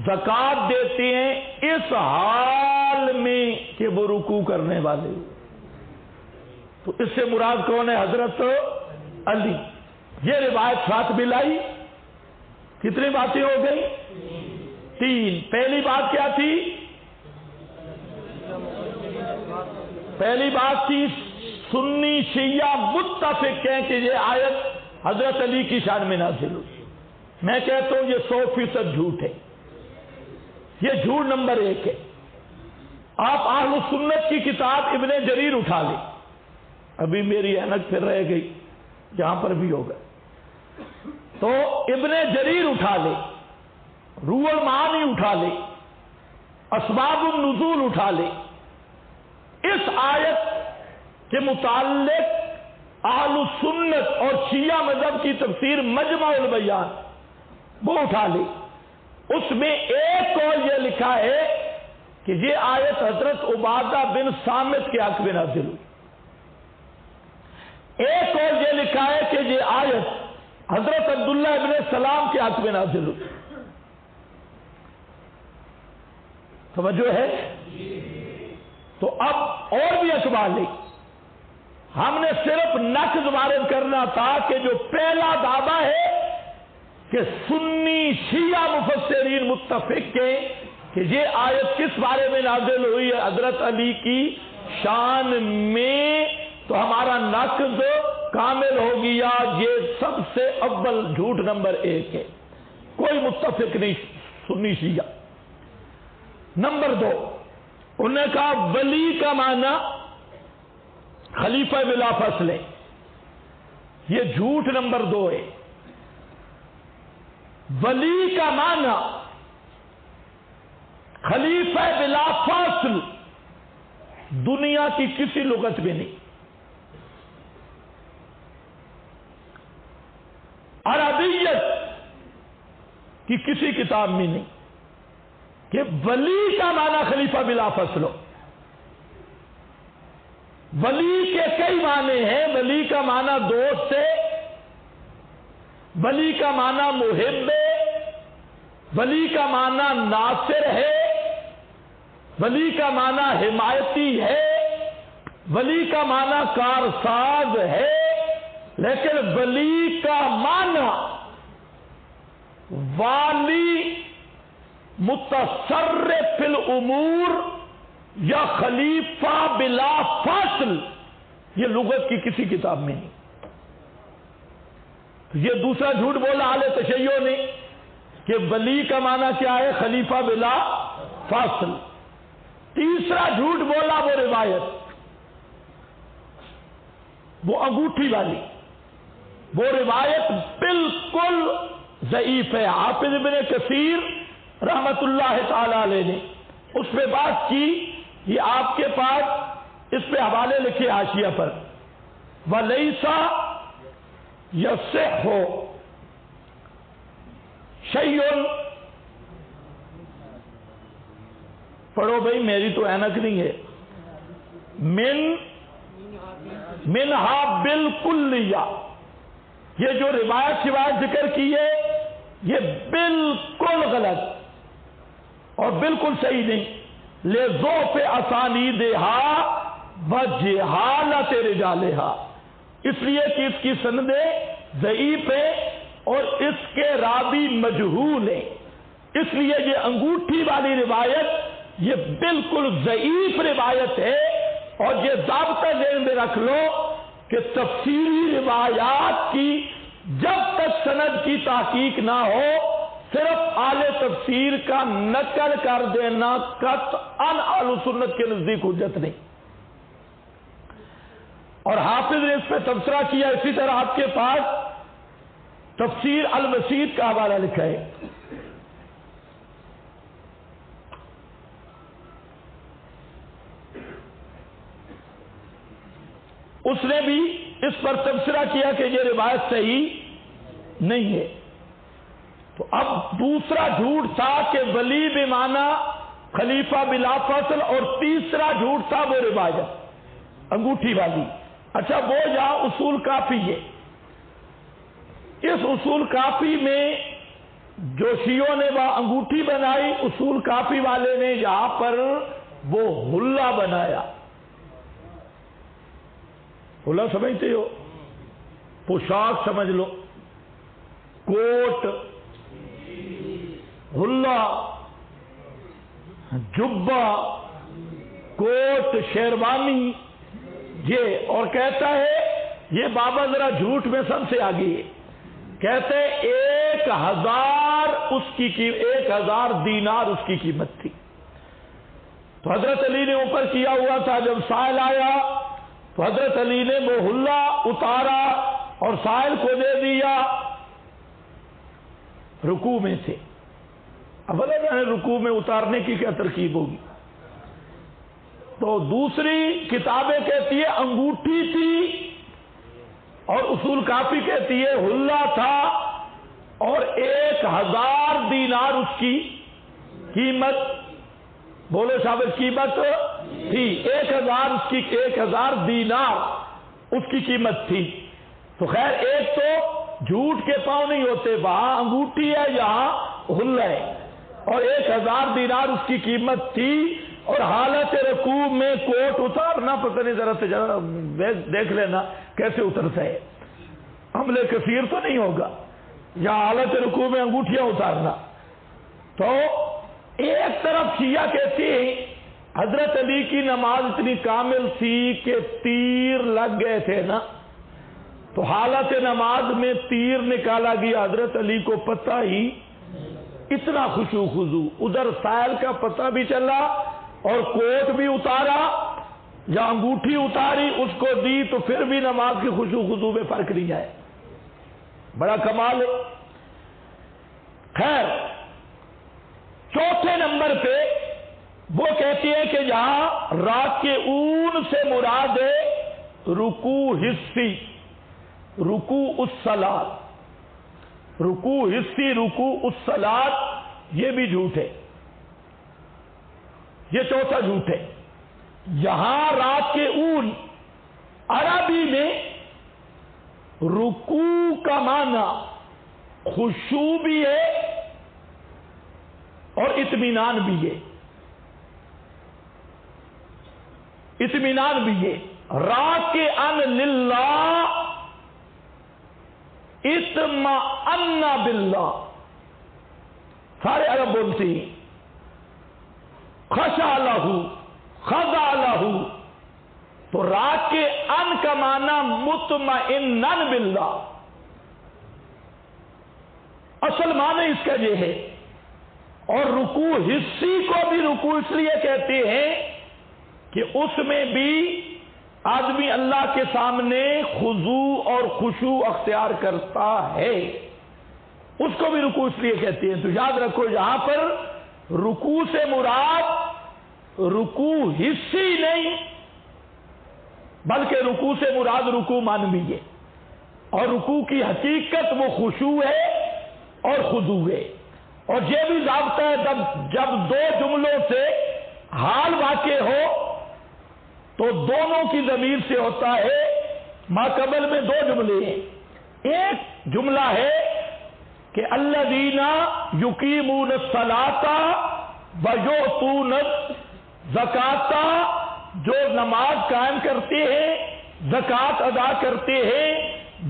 زکات دیتے ہیں اس حال میں کہ وہ رکوع کرنے والے ہو۔ تو اس سے مراد کون ہے؟ حضرت علی۔ یہ روایت ساتھ بھی لائی۔ کتنی باتیں ہو گئی؟ 3۔ پہلی بات کیا تھی؟ پہلی بات تھی سنی شیعہ متفق ہیں کہ یہ آیت حضرت علی کی شان میں نازل ہوئی۔ میں کہتا ہوں یہ 100% جھوٹ ہے، یہ جھوٹ نمبر 1 ہے۔ آپ اہل سنت کی کتاب ابن جریر اٹھا لیں، ابھی میری اینک پھر رہ گئی، جہاں پر بھی ہوگا تو ابن جریر اٹھا لے، روح المعانی اٹھا لے، اسباب النزول اٹھا لے، اس آیت کے متعلق اہل سنت اور شیعہ مذہب کی تفسیر مجمع البیان وہ اٹھا لے، اس میں ایک قول یہ لکھا ہے کہ یہ آیت حضرت عبادہ بن صامت کے حق میں نازل ہوئی، ایک قول یہ لکھا ہے کہ یہ آیت حضرت عبداللہ ابن سلام کے حق میں نازل ہوئی۔ توجہ ہے؟ تو اب اور بھی اقوال ہے، ہم نے صرف نقض وارد کرنا تھا کہ جو پہلا دعویٰ ہے کہ سنی شیعہ مفسرین متفق ہیں کہ یہ آیت کس بارے میں نازل ہوئی ہے؟ حضرت علی کی شان میں، تو ہمارا نقض کامل ہو گیا۔ یہ سب سے اول جھوٹ نمبر 1 ہے، کوئی متفق نہیں سنی شیعہ۔ نمبر 2، انہوں نے کہا ولی کا معنی خلیفہ بلا فصل ہے، یہ جھوٹ نمبر 2 ہے۔ ولی کا معنی خلیفہ بلا فصل دنیا کی کسی لغت میں نہیں، عربیت کی کسی کتاب میں نہیں کہ ولی کا معنی خلیفہ بلا فصل ہو۔ ولی کے کئی معنی ہیں، ولی کا معنی دوست ہے، ولی کا معنی محب ہے، ولی کا معنی ناصر ہے، ولی کا معنی حمایتی ہے، ولی کا معنی کارساز ہے، لیکن ولی کا معنی والی متصرف فی الامور یا خلیفہ بلا فاصل، یہ لغت کی کسی کتاب میں نہیں۔ یہ دوسرا جھوٹ بولا اہل تشیع نے کہ ولی کا معنی کیا ہے؟ خلیفہ بلا فاصل۔ تیسرا جھوٹ بولا وہ روایت، وہ انگوٹھی والی، وہ روایت بالکل ضعیف ہے۔ حافظ ابن کثیر رحمت اللہ تعالی علیہ نے اس پہ بات کی، یہ آپ کے پاس اس پہ حوالے لکھے حاشیہ پر، وَلَيْسَ يَصِحُّ شَيْءٌ، پڑھو بھائی میری تو اینک نہیں ہے، منہا بالکلیہ، یہ جو روایت ذکر کی ہے یہ بالکل غلط اور بالکل صحیح نہیں، لِضَعْفِ أَسَانِيدِهَا وَجَهَالَةِ رِجَالِهَا، اس لیے کہ اس کی سندیں ضعیف ہیں اور اس کے راوی مجہول ہیں، اس لیے یہ انگوٹھی والی روایت یہ بالکل ضعیف روایت ہے۔ اور یہ ضابطہ ذہن میں رکھ لو کہ تفسیری روایات کی جب تک سند کی تحقیق نہ ہو، صرف اہل تفسیر کا نقل کر دینا قطعاً اہل سنت کے نزدیک حجت نہیں۔ اور حافظ نے اس پہ تبصرہ کیا، اسی طرح آپ کے پاس تفسیر الوسیط کا حوالہ لکھا ہے، اس نے بھی اس پر تبصرہ کیا کہ یہ روایت صحیح نہیں ہے۔ تو اب دوسرا جھوٹ تھا کہ ولی بمعنی خلیفہ بلا فصل، اور تیسرا جھوٹ تھا وہ روایت انگوٹھی والی۔ اچھا وہ یہاں اصول کافی ہے، اس اصول کافی میں جو شیعوں نے وہ انگوٹھی بنائی، اصول کافی والے نے یہاں پر وہ حلہ بنایا۔ حلہ سمجھتے ہو؟ پوشاک سمجھ لو، کوٹ، حلہ، جبہ، کوٹ، شیروانی، یہ، اور کہتا ہے یہ بابا ذرا جھوٹ میں سب سے آگے ہے، کہتے 1000 دینار اس کی قیمت تھی۔ تو حضرت علی نے اوپر کیا ہوا تھا، جب سائل آیا تو حضرت علی نے وہ حلہ اتارا اور سائل کو دے دیا رکوع میں سے۔ اب بتا جانے رکوع میں اتارنے کی کیا ترکیب ہوگی۔ تو دوسری کتابیں کہتی ہے انگوٹھی تھی، اور اصول کافی کہتی ہے حلہ تھا، اور 1000 دینار اس کی قیمت، بولو شابت قیمت تھی، 1000 دینار اس کی قیمت تھی۔ تو خیر ایک تو جھوٹ کے پاؤں نہیں ہوتے، وہاں انگوٹھی ہے یہاں حلہ ہے، اور 1000 دینار اس کی قیمت تھی، اور حالت رکوع میں کوٹ اتارنا پتہ نہیں، ذرا سے ذرا دیکھ لینا کیسے اترتا ہے، حملے کثیر تو نہیں ہوگا، یا حالت رکوع میں انگوٹھیاں اتارنا۔ تو ایک طرف شیعہ کہتے ہیں حضرت علی کی نماز اتنی کامل تھی کہ تیر لگ گئے تھے نا، تو حالت نماز میں تیر نکالا گیا، حضرت علی کو پتہ ہی، اتنا خشوع خضوع، ادھر سائل کا پتہ بھی چلا اور کوٹ بھی اتارا یا انگوٹھی اتاری اس کو دی، تو پھر بھی نماز کی خشوع خضوع میں فرق نہیں آئے، بڑا کمال ہے۔ خیر چوتھے نمبر پہ وہ کہتی ہے کہ یہاں راکعون سے مراد ہے رکوع حصی، رکوع الصلاۃ، رکوع حصی، رکوع الصلاۃ، یہ بھی جھوٹ ہے، یہ چوتھا جھوٹ ہے۔ یہاں راکعون عربی میں رکوع کا معنی خشوع بھی ہے اور اطمینان بھی ہے. اطمینان بھی ہے. راکعن للہ اطمأن باللہ. سارے عرب بولتے ہیں خشع لہ خضع لہ. تو راکعن کا معنی مطمئنن باللہ. اصل معنی اس کا یہ ہے. اور رکوع حصی کو بھی رکوع اس لیے کہتے ہیں کہ اس میں بھی آدمی اللہ کے سامنے خضوع اور خشوع اختیار کرتا ہے. اس کو بھی رکوع اس لیے کہتے ہیں. تو یاد رکھو یہاں پر رکوع سے مراد رکوع حصی نہیں بلکہ رکوع سے مراد رکوع معنوی ہے. اور رکوع کی حقیقت وہ خشوع ہے اور خضوع ہے. اور یہ بھی ضابطہ ہے جب دو جملوں سے حال واقع ہو تو دونوں کی ضمیر سے ہوتا ہے. ما قبل میں دو جملے ہیں. ایک جملہ ہے کہ الذین یقیمون الصلاۃ ویؤتون الزکاۃ، جو نماز قائم کرتے ہیں زکوٰۃ ادا کرتے ہیں.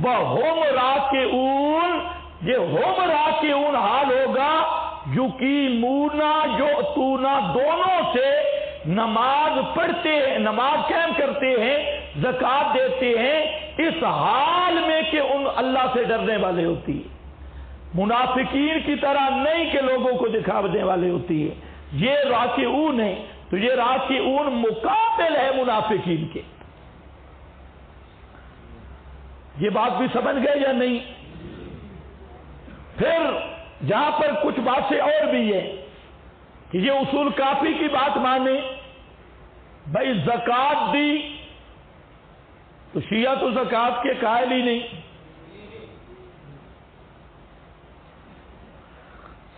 وہم راکعون، یہ ہوم راکعون حال ہوگا یقیمون یؤتون، دونوں سے نماز پڑھتے ہیں، نماز قائم کرتے ہیں، زکوٰۃ دیتے ہیں، اس حال میں کہ ان اللہ سے ڈرنے والے ہوتی ہے. منافقین کی طرح نہیں کہ لوگوں کو دکھانے والے ہوتی ہے. یہ راکعون ہے. تو یہ راکعون مقابل ہے منافقین کے. یہ بات بھی سمجھ گئے یا نہیں؟ پھر جہاں پر کچھ باتیں اور بھی ہیں کہ یہ اصول کافی کی بات مانے. بھائی زکوٰۃ دی تو شیعہ تو زکوٰۃ کے قائل ہی نہیں.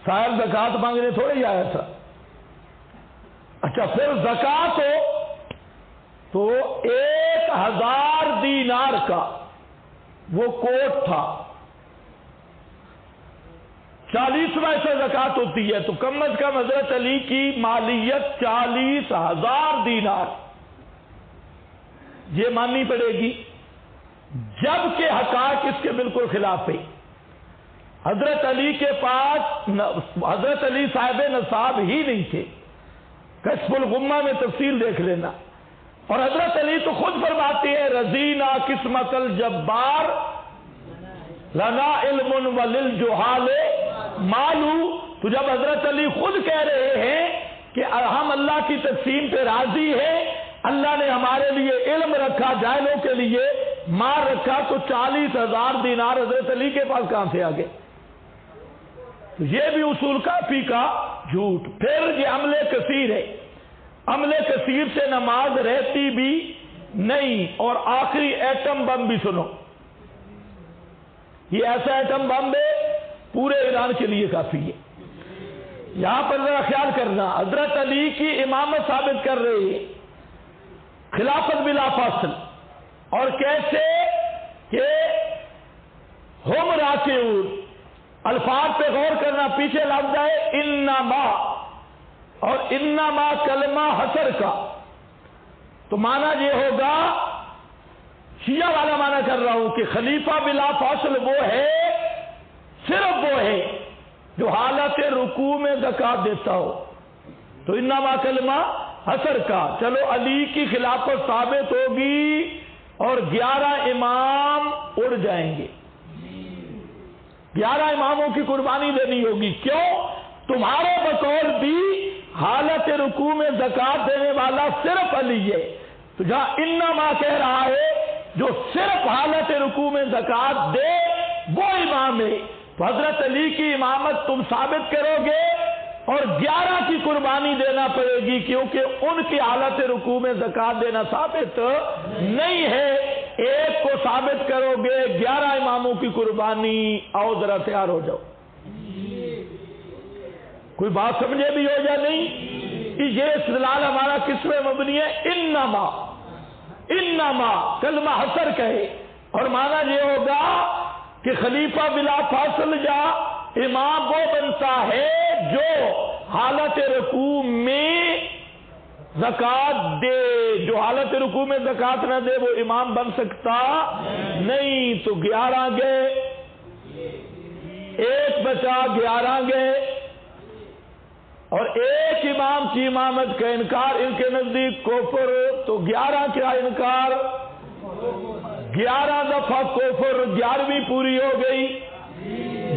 سائل زکوٰۃ مانگنے تھوڑے ہی آیا تھا. اچھا پھر زکوٰۃ ہو تو 1000 دینار کا وہ کوٹ تھا، 40واں سے زکوٰۃ ہوتی ہے. تو کم از کم حضرت علی کی مالیت 40,000 دینار یہ ماننی پڑے گی، جبکہ حقائق اس کے بالکل خلاف ہے. حضرت علی کے پاس حضرت علی صاحب نصاب ہی نہیں تھے. کشف الغمہ میں تفصیل دیکھ لینا. اور حضرت علی تو خود فرماتے ہیں رضینا قسمت الجبار لنا علم وللجہال مالو. تو جب حضرت علی خود کہہ رہے ہیں کہ ہم اللہ کی تقسیم پہ راضی ہیں، اللہ نے ہمارے لیے علم رکھا، جاہلوں کے لیے مال رکھا، تو 40,000 دینار حضرت علی کے پاس کہاں سے آ گئے؟ تو یہ بھی اصول کافی کا جھوٹ. پھر یہ عمل کثیر ہے. عمل کثیر سے نماز رہتی بھی نہیں. اور آخری ایٹم بم بھی سنو. یہ ایسا ایٹم بم ہے پورے ایران کے لیے کافی ہے. یہاں پر ذرا خیال کرنا، حضرت علی کی امامت ثابت کر رہے ہیں، خلافت بلا فاصل. اور کیسے کہ ہم راکعون، الفاظ پہ غور کرنا. پیچھے لفظ ہے انما، اور انما کلمہ حصر کا. تو معنی یہ ہوگا، شیعہ والا معنی کر رہا ہوں، کہ خلیفہ بلا فاصل وہ ہے، صرف وہ ہے جو حالت رکوع میں زکوٰۃ دیتا ہو. تو انما کلمہ حصر کا. چلو علی کی خلافت ثابت ہوگی اور 11 امام اڑ جائیں گے. 11 اماموں کی قربانی دینی ہوگی. کیوں؟ تمہارے بقول بھی حالت رکوع میں زکوٰۃ دینے والا صرف علی ہے. تو جہاں انما کہہ رہا ہے جو صرف حالت رکوع میں زکوٰۃ دے وہ امام ہے. تو حضرت علی کی امامت تم ثابت کرو گے اور 11 کی قربانی دینا پڑے گی، کیونکہ ان کی حالت رکوع میں زکوٰۃ دینا ثابت نہیں ہے. ایک کو ثابت کرو گے، 11 اماموں کی قربانی. آؤ ذرا تیار ہو جاؤ. کوئی بات سمجھے بھی ہو یا نہیں؟ کہ یہ استدلال ہمارا کس میں مبنی ہے؟ انما. انما کلمہ حصر کہے اور معنی یہ ہوگا کہ خلیفہ بلا فاصل یا امام وہ بنتا ہے جو حالت رکوع میں زکات دے. جو حالت رکوع میں زکات نہ دے وہ امام بن سکتا نہیں. تو 11 گئے، ایک بچا، 11 گئے، اور ایک امام کی امامت کا انکار ان کے نزدیک کفر. تو 11 کیا انکار، 11 دفعہ کفر، 11ویں پوری ہو گئی.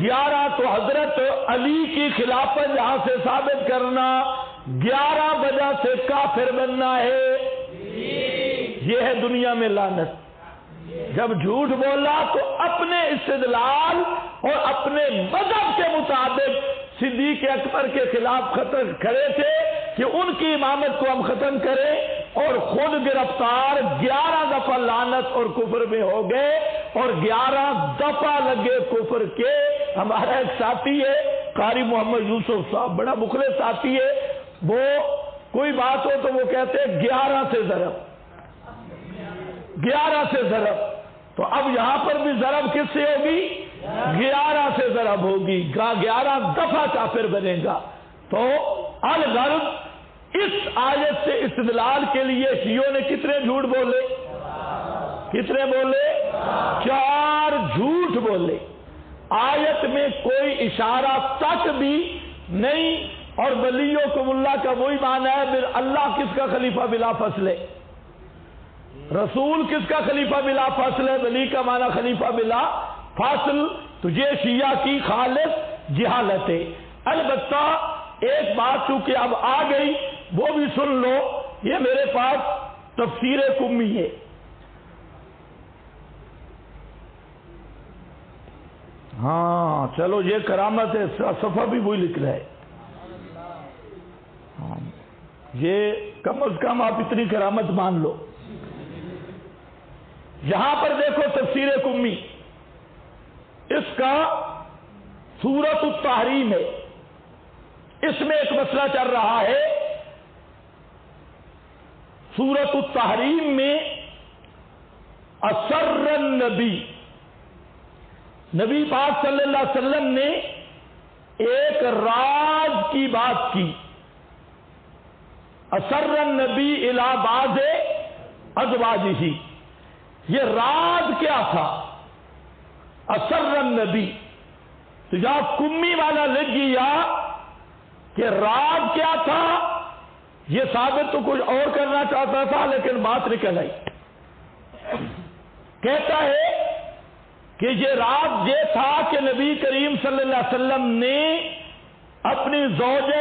11 تو حضرت علی کی خلافت یہاں سے ثابت کرنا، 11 وجہ سے کافر بننا ہے. یہ ہے دنیا میں لعنت. جب جھوٹ بولا تو اپنے استدلال اور اپنے مذہب کے مطابق صدیق اکبر کے خلاف کھڑے تھے کہ ان کی امامت کو ہم ختم کریں، اور خود گرفتار 11 دفعہ لعنت اور کفر میں ہو گئے، اور 11 دفعہ لگے کفر کے. ہمارا ایک ساتھی ہے قاری محمد یوسف صاحب، بڑا مخلص ساتھی ہے. وہ کوئی بات ہو تو وہ کہتے ہیں 11 سے ضرب، 11 سے ضرب. تو اب یہاں پر بھی ضرب کس سے ہوگی، 11 سے ضرب ہوگی. 11 دفعہ کافر بنے گا. تو الغرض اس آیت سے استدلال کے لیے شیعوں نے کتنے جھوٹ بولے، کتنے بولے، 4 جھوٹ بولے. آیت میں کوئی اشارہ تک بھی نہیں. اور ولیکم اللہ کا وہی معنی ہے، پھر اللہ کس کا خلیفہ بلا فصل ہے، رسول کس کا خلیفہ بلا فاصل ہے، ولی کا معنی خلیفہ بلا فاصل. تو یہ شیعہ کی خالص جہالت ہے. البتہ ایک بات چونکہ اب آ گئی وہ بھی سن لو. یہ میرے پاس تفسیر کمی ہے. ہاں چلو یہ کرامت ہے، صفحہ بھی وہی لکھ رہا ہے. یہ کم از کم آپ اتنی کرامت مان لو. یہاں پر دیکھو تفسیر کمی، اس کا سورۃ التحریم ہے. اس میں ایک مسئلہ چل رہا ہے. سورۃ التحریم میں اسر النبی، نبی پاک صلی اللہ علیہ وسلم نے ایک راز کی بات کی. اسر النبی الی بعض ازواجہ، یہ راز کیا تھا، اسر النبی. تو یہاں کمی والا لکھ گیا کہ راز کیا تھا. یہ ثابت تو کچھ اور کرنا چاہتا تھا لیکن بات نکل آئی. کہتا ہے کہ یہ راز یہ تھا کہ نبی کریم صلی اللہ علیہ وسلم نے اپنی زوج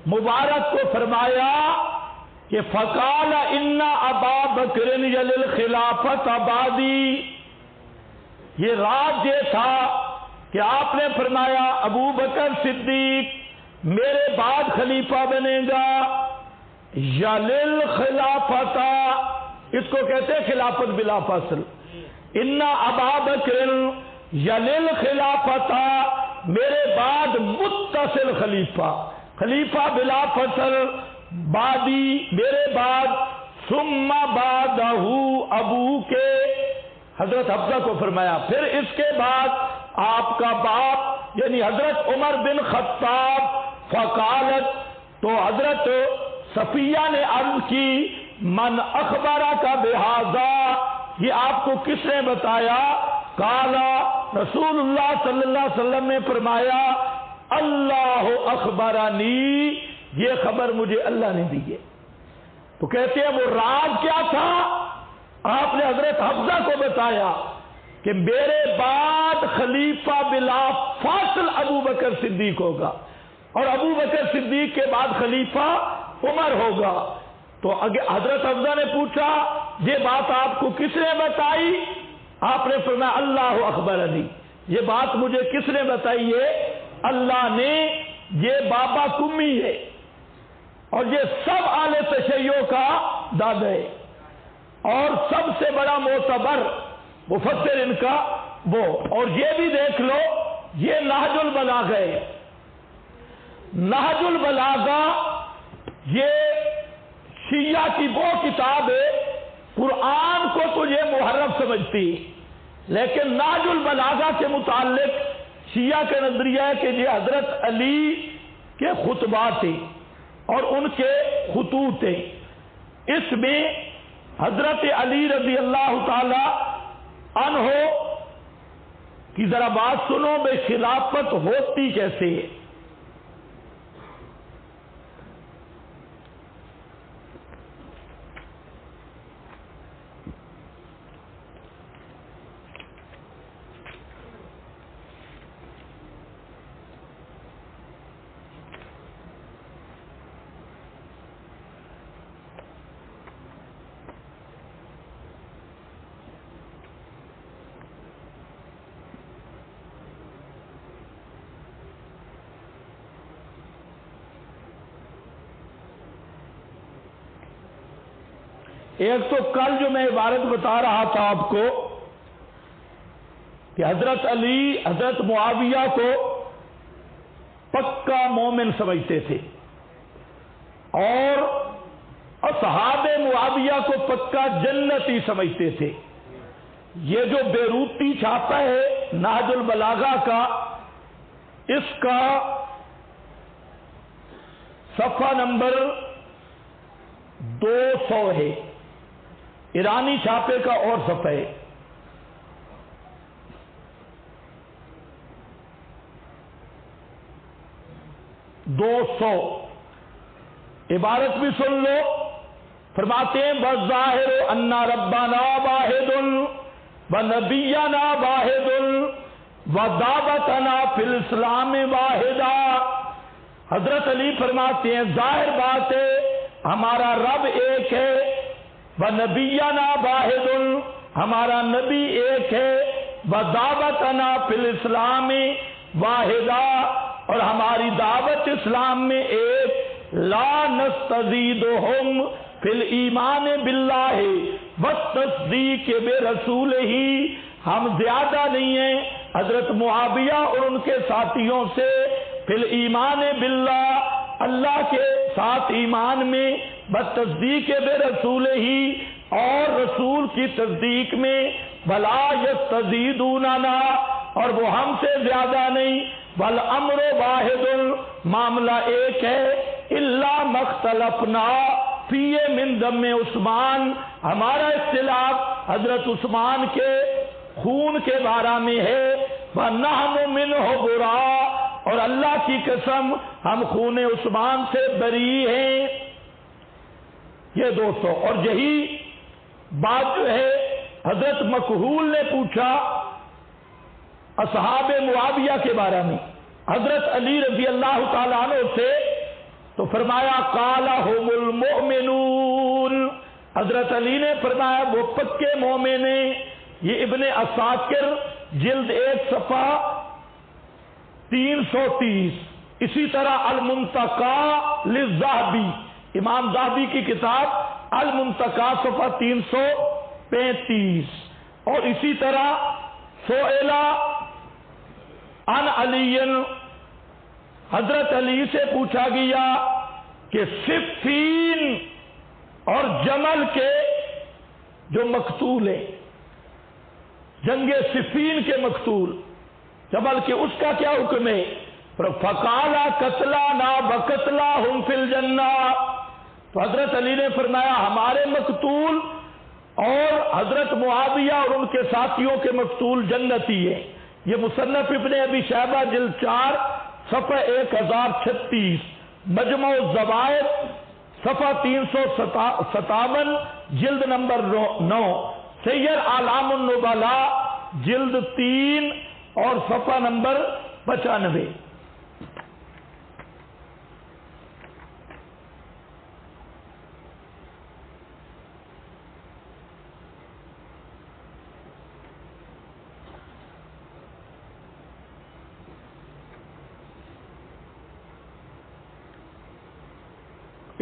مبارک کو فرمایا کہ فقال ان ابا بکر یلی الخلافت بعدی. یہ راز یہ تھا کہ آپ نے فرمایا ابو بکر صدیق میرے بعد خلیفہ بنے گا. یلی الخلافت، اس کو کہتے ہیں خلافت بلا فصل. ان ابا بکر یلی الخلافت، میرے بعد متصل خلیفہ، خلیفہ بلا فصل بعدی میرے بعد. ثم بعدہ ابو کے، حضرت حفصہ کو فرمایا پھر اس کے بعد آپ کا باپ یعنی حضرت عمر بن خطاب. فقالت، تو حضرت صفیہ نے عرض کی من اخبرہ کا بہذا، یہ آپ کو کس نے بتایا. قالا، رسول اللہ صلی اللہ علیہ وسلم نے فرمایا اللہ اخبرانی، یہ خبر مجھے اللہ نے دی ہے. تو کہتے ہیں وہ راز کیا تھا، آپ نے حضرت حفصہ کو بتایا کہ میرے بعد خلیفہ بلا فاصل ابو بکر صدیق ہوگا، اور ابو بکر صدیق کے بعد خلیفہ عمر ہوگا. تو حضرت حفصہ نے پوچھا یہ بات آپ کو کس نے بتائی. آپ نے فرمایا اللہ اخبرنی، یہ بات مجھے کس نے بتائی ہے، اللہ نے. یہ بابا کمی ہے اور یہ سب اہل تشیع کا دادا ہے، اور سب سے بڑا معتبر مفسر ان کا وہ. اور یہ بھی دیکھ لو یہ نہج البلاغہ ہے. نہج البلاغہ یہ شیعہ کی وہ کتاب ہے، قرآن کو تو یہ محرف سمجھتی لیکن نہج البلاغہ کے متعلق شیعہ کا نظریہ ہے کہ یہ حضرت علی کے خطبات تھے اور ان کے خطوط تھے، اس میں حضرت علی رضی اللہ تعالی عنہ کی ذرا بات سنو، بے خلافت ہوتی کیسے ہے۔ ایک تو کل جو میں عبارت بتا رہا تھا آپ کو کہ حضرت علی حضرت معاویہ کو پکا مومن سمجھتے تھے اور اصحاب معاویہ کو پکا جنتی سمجھتے تھے۔ یہ جو بیروتی چھاپا ہے نہج البلاغہ کا، اس کا صفحہ نمبر 200 ہے، ایرانی چھاپے کا اور صفحہ ہے۔ عبارت بھی سن لو، فرماتے ہیں بظاہر ان ربنا واحد ونبینا واحد ودعوتنا فی الاسلام واحدہ۔ حضرت علی فرماتے ہیں ظاہر بات ہے ہمارا رب ایک ہے، وَنَبِيَّنَا وَاحِدٌ ہمارا نبی ایک ہے، وَدَعْوَتَنَا فِي الْإِسْلَامِ وَاحِدًا اور ہماری دعوت اسلام میں ایک، لَا نَسْتَزِيدُهُمْ فِي الْإِيمَانِ بِاللَّهِ وَالتَّصْدِيقِ بِرَسُولِهِ ہم زیادہ نہیں ہیں حضرت معاویہ اور ان کے ساتھیوں سے فی الایمان باللہ اللہ کے ساتھ ایمان میں، بتصدیق برسول ہی اور رسول کی تصدیق میں، بلا یستزیدوننا اور وہ ہم سے زیادہ نہیں، والامر واحد معاملہ ایک ہے، الا مختلفنا فی من دم عثمان ہمارا اختلاف حضرت عثمان کے خون کے بارے میں ہے، وَنَحْنُ مِنْهُ بُرَاءٌ اور اللہ کی قسم ہم خون عثمان سے بری ہیں۔ یہ دوستو، اور یہی بات جو ہے حضرت مکحول نے پوچھا اصحاب معاویہ کے بارے میں حضرت علی رضی اللہ تعالیٰ عنہ سے، تو فرمایا قال هم المؤمنون، حضرت علی نے فرمایا وہ پکے مومن ہیں۔ یہ ابن عساکر جلد 1 صفحہ 330، اسی طرح المنتقى للذہبی، امام ذہبی کی کتاب المنتقى صفحہ 335، اور اسی طرح سئل عن علی، حضرت علی سے پوچھا گیا کہ صفین اور جمل کے جو مقتول ہیں، جنگ صفین کے مقتول جمل کے، اس کا کیا حکم ہے؟ فقال قتلانا وقتلاہم فی الجنہ، تو حضرت علی نے فرمایا ہمارے مقتول اور حضرت معاویہ اور ان کے ساتھیوں کے مقتول جنتی ہیں۔ یہ مصنف ابن ابی شیبہ جلد 4 صفحہ 1036، مجمع الزوائد صفحہ 357 جلد نمبر 9، سیر اعلام النبلاء جلد 3 اور صفحہ نمبر 95۔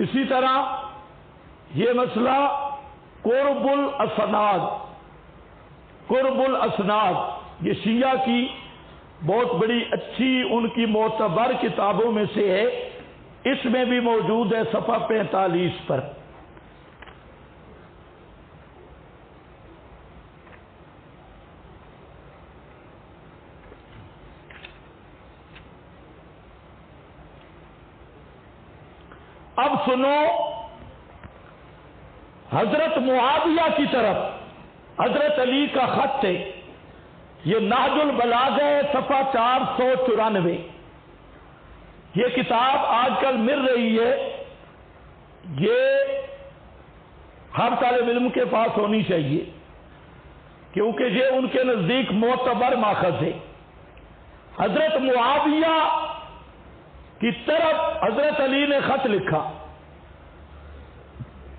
اسی طرح یہ مسئلہ قرب الاسناد، یہ شیعہ کی بہت بڑی اچھی ان کی معتبر کتابوں میں سے ہے، اس میں بھی موجود ہے صفحہ 45 پر۔ اب سنو، حضرت معاویہ کی طرف حضرت علی کا خط ہے، یہ نہج البلاغہ ہے، صفحہ 494۔ یہ کتاب آج کل مل رہی ہے، یہ ہر طالب علم کے پاس ہونی چاہیے، کیونکہ یہ ان کے نزدیک معتبر ماخذ ہے۔ حضرت معاویہ کی طرف حضرت علی نے خط لکھا،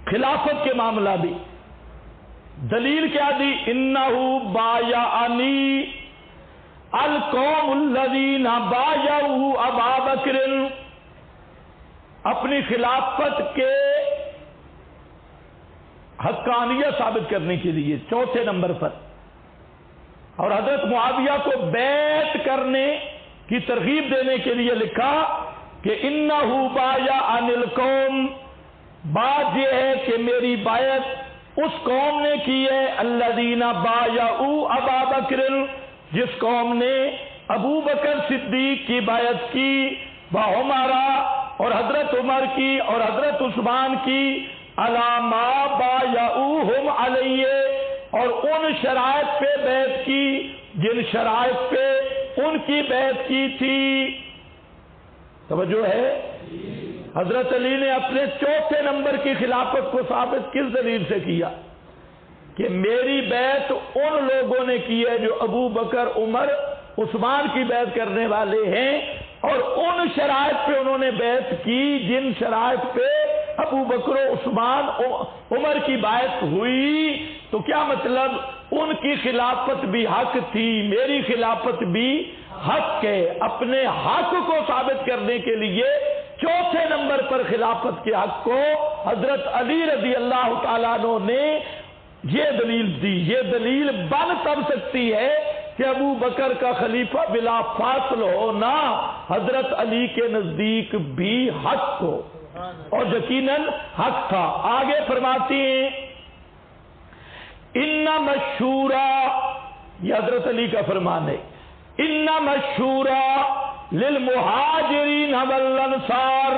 خلافت کے معاملہ بھی۔ دلیل کیا دی؟ انہو بایعنی القوم الذین بایعوا ابا بکر، اپنی خلافت کے حقانیت ثابت کرنے کے لیے چوتھے نمبر پر، اور حضرت معاویہ کو بیعت کرنے کی ترغیب دینے کے لیے لکھا کہ انہو بایعنی القوم، بات یہ ہے کہ میری بیعت اس قوم نے کی ہے الذین بایعوا ابا بکر، جس قوم نے ابو بکر صدیق کی بیعت کی، وعمر، اور حضرت عمر کی اور حضرت عثمان کی، علی ما بایعوہم علیہ، اور ان شرائط پہ بیعت کی جن شرائط پہ ان کی بیعت کی تھی۔ توجہ ہے؟ حضرت علی نے اپنے چوتھے نمبر کی خلافت کو ثابت کس دلیل سے کیا؟ کہ میری بیعت ان لوگوں نے کی ہے جو ابو بکر، عمر، عثمان کی بیعت کرنے والے ہیں، اور ان شرائط پہ انہوں نے بیعت کی جن شرائط پہ ابو بکر و عثمان عمر کی بیعت ہوئی۔ تو کیا مطلب؟ ان کی خلافت بھی حق تھی، میری خلافت بھی حق ہے۔ اپنے حق کو ثابت کرنے کے لیے چوتھے نمبر پر خلافت کے حق کو حضرت علی رضی اللہ تعالیٰ عنہ نے یہ دلیل دی۔ یہ دلیل بن تب سکتی ہے کہ ابو بکر کا خلیفہ بلا فاصل ہونا حضرت علی کے نزدیک بھی حق ہو، اور یقیناً حق تھا۔ آگے فرماتی ہیں انما الشورى، یہ حضرت علی کا فرمان ہے، انما الشورى للمہاجرین والانصار،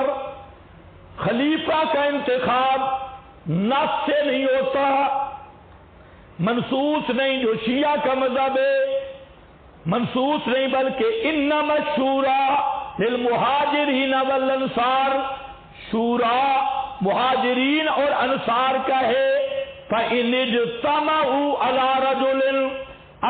خلیفہ کا انتخاب نفس سے نہیں ہوتا، منصوص نہیں، جو شیعہ کا مذہب ہے منصوص نہیں، بلکہ انما الشورى للمہاجرین والانصار، شورا مہاجرین اور انصار کا ہے۔ فَإِنِ اجْتَمَعُوا عَلَى رَجُلٍ،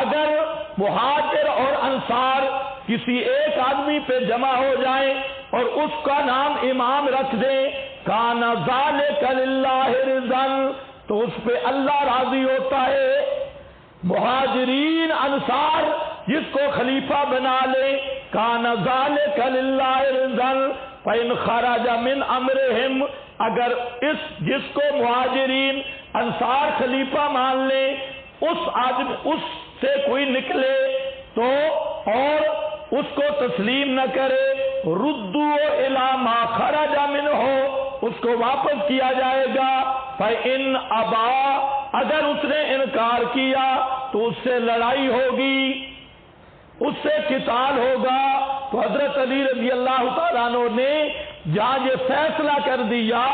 اگر مہاجر اور انصار کسی ایک آدمی پہ جمع ہو جائیں اور اس کا نام امام رکھ دیں، كَانَ ذَلِكَ لِلَّهِ رِضًا، تو اس پہ اللہ راضی ہوتا ہے۔ مہاجرین انصار جس کو خلیفہ بنا لے، كَانَ ذَلِكَ لِلَّهِ رِضًا فَإِنْ خَرَجَ مِنْ أَمْرِهِمْ، اگر جس کو مہاجرین انصار خلیفہ مان لے اس سے کوئی نکلے تو اور اس کو تسلیم نہ کرے، ردوا الی ما خرج منہ، اس کو واپس کیا جائے گا۔ فإن ابا، اگر اس نے انکار کیا تو اس سے لڑائی ہوگی، اس سے قتال ہوگا۔ تو حضرت علی رضی اللہ تعالیٰ عنہ نے جہاں یہ فیصلہ کر دیا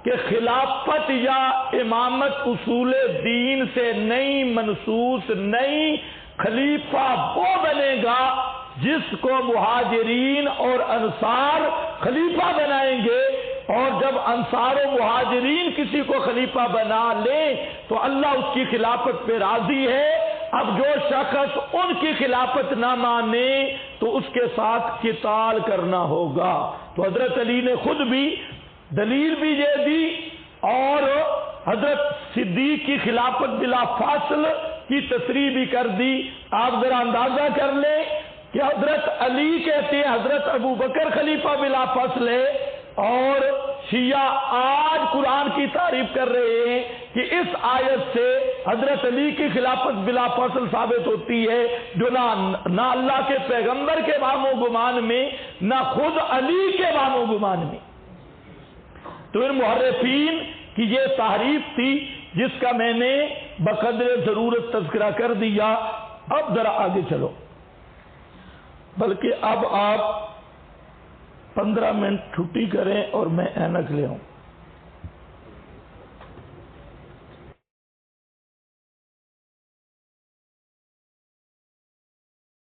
کہ خلافت یا امامت اصول دین سے نہیں، منصوص نہیں، خلیفہ وہ بنے گا جس کو مہاجرین اور انصار خلیفہ بنائیں گے، اور جب انصار و مہاجرین کسی کو خلیفہ بنا لیں تو اللہ اس کی خلافت پہ راضی ہے۔ اب جو شخص ان کی خلافت نہ مانے تو اس کے ساتھ قتال کرنا ہوگا۔ تو حضرت علی نے خود بھی دلیل بھی یہ دی، اور حضرت صدیق کی خلافت بلا فاصل کی تصریح بھی کر دی۔ آپ ذرا اندازہ کر لیں کہ حضرت علی کہتے ہیں حضرت ابو بکر خلیفہ بلا فاصل ہے، اور شیعہ آج قرآن کی تعریف کر رہے ہیں کہ اس آیت سے حضرت علی کی خلافت بلا فاصل ثابت ہوتی ہے، جو نہ اللہ کے پیغمبر کے وہم و گمان میں، نہ خود علی کے وہم و گمان میں۔ تو ان محرفین کی یہ تحریف تھی جس کا میں نے بقدر ضرورت تذکرہ کر دیا۔ اب ذرا آگے چلو، بلکہ اب آپ 15 منٹ چھٹی کریں اور میں اینک لے آؤں.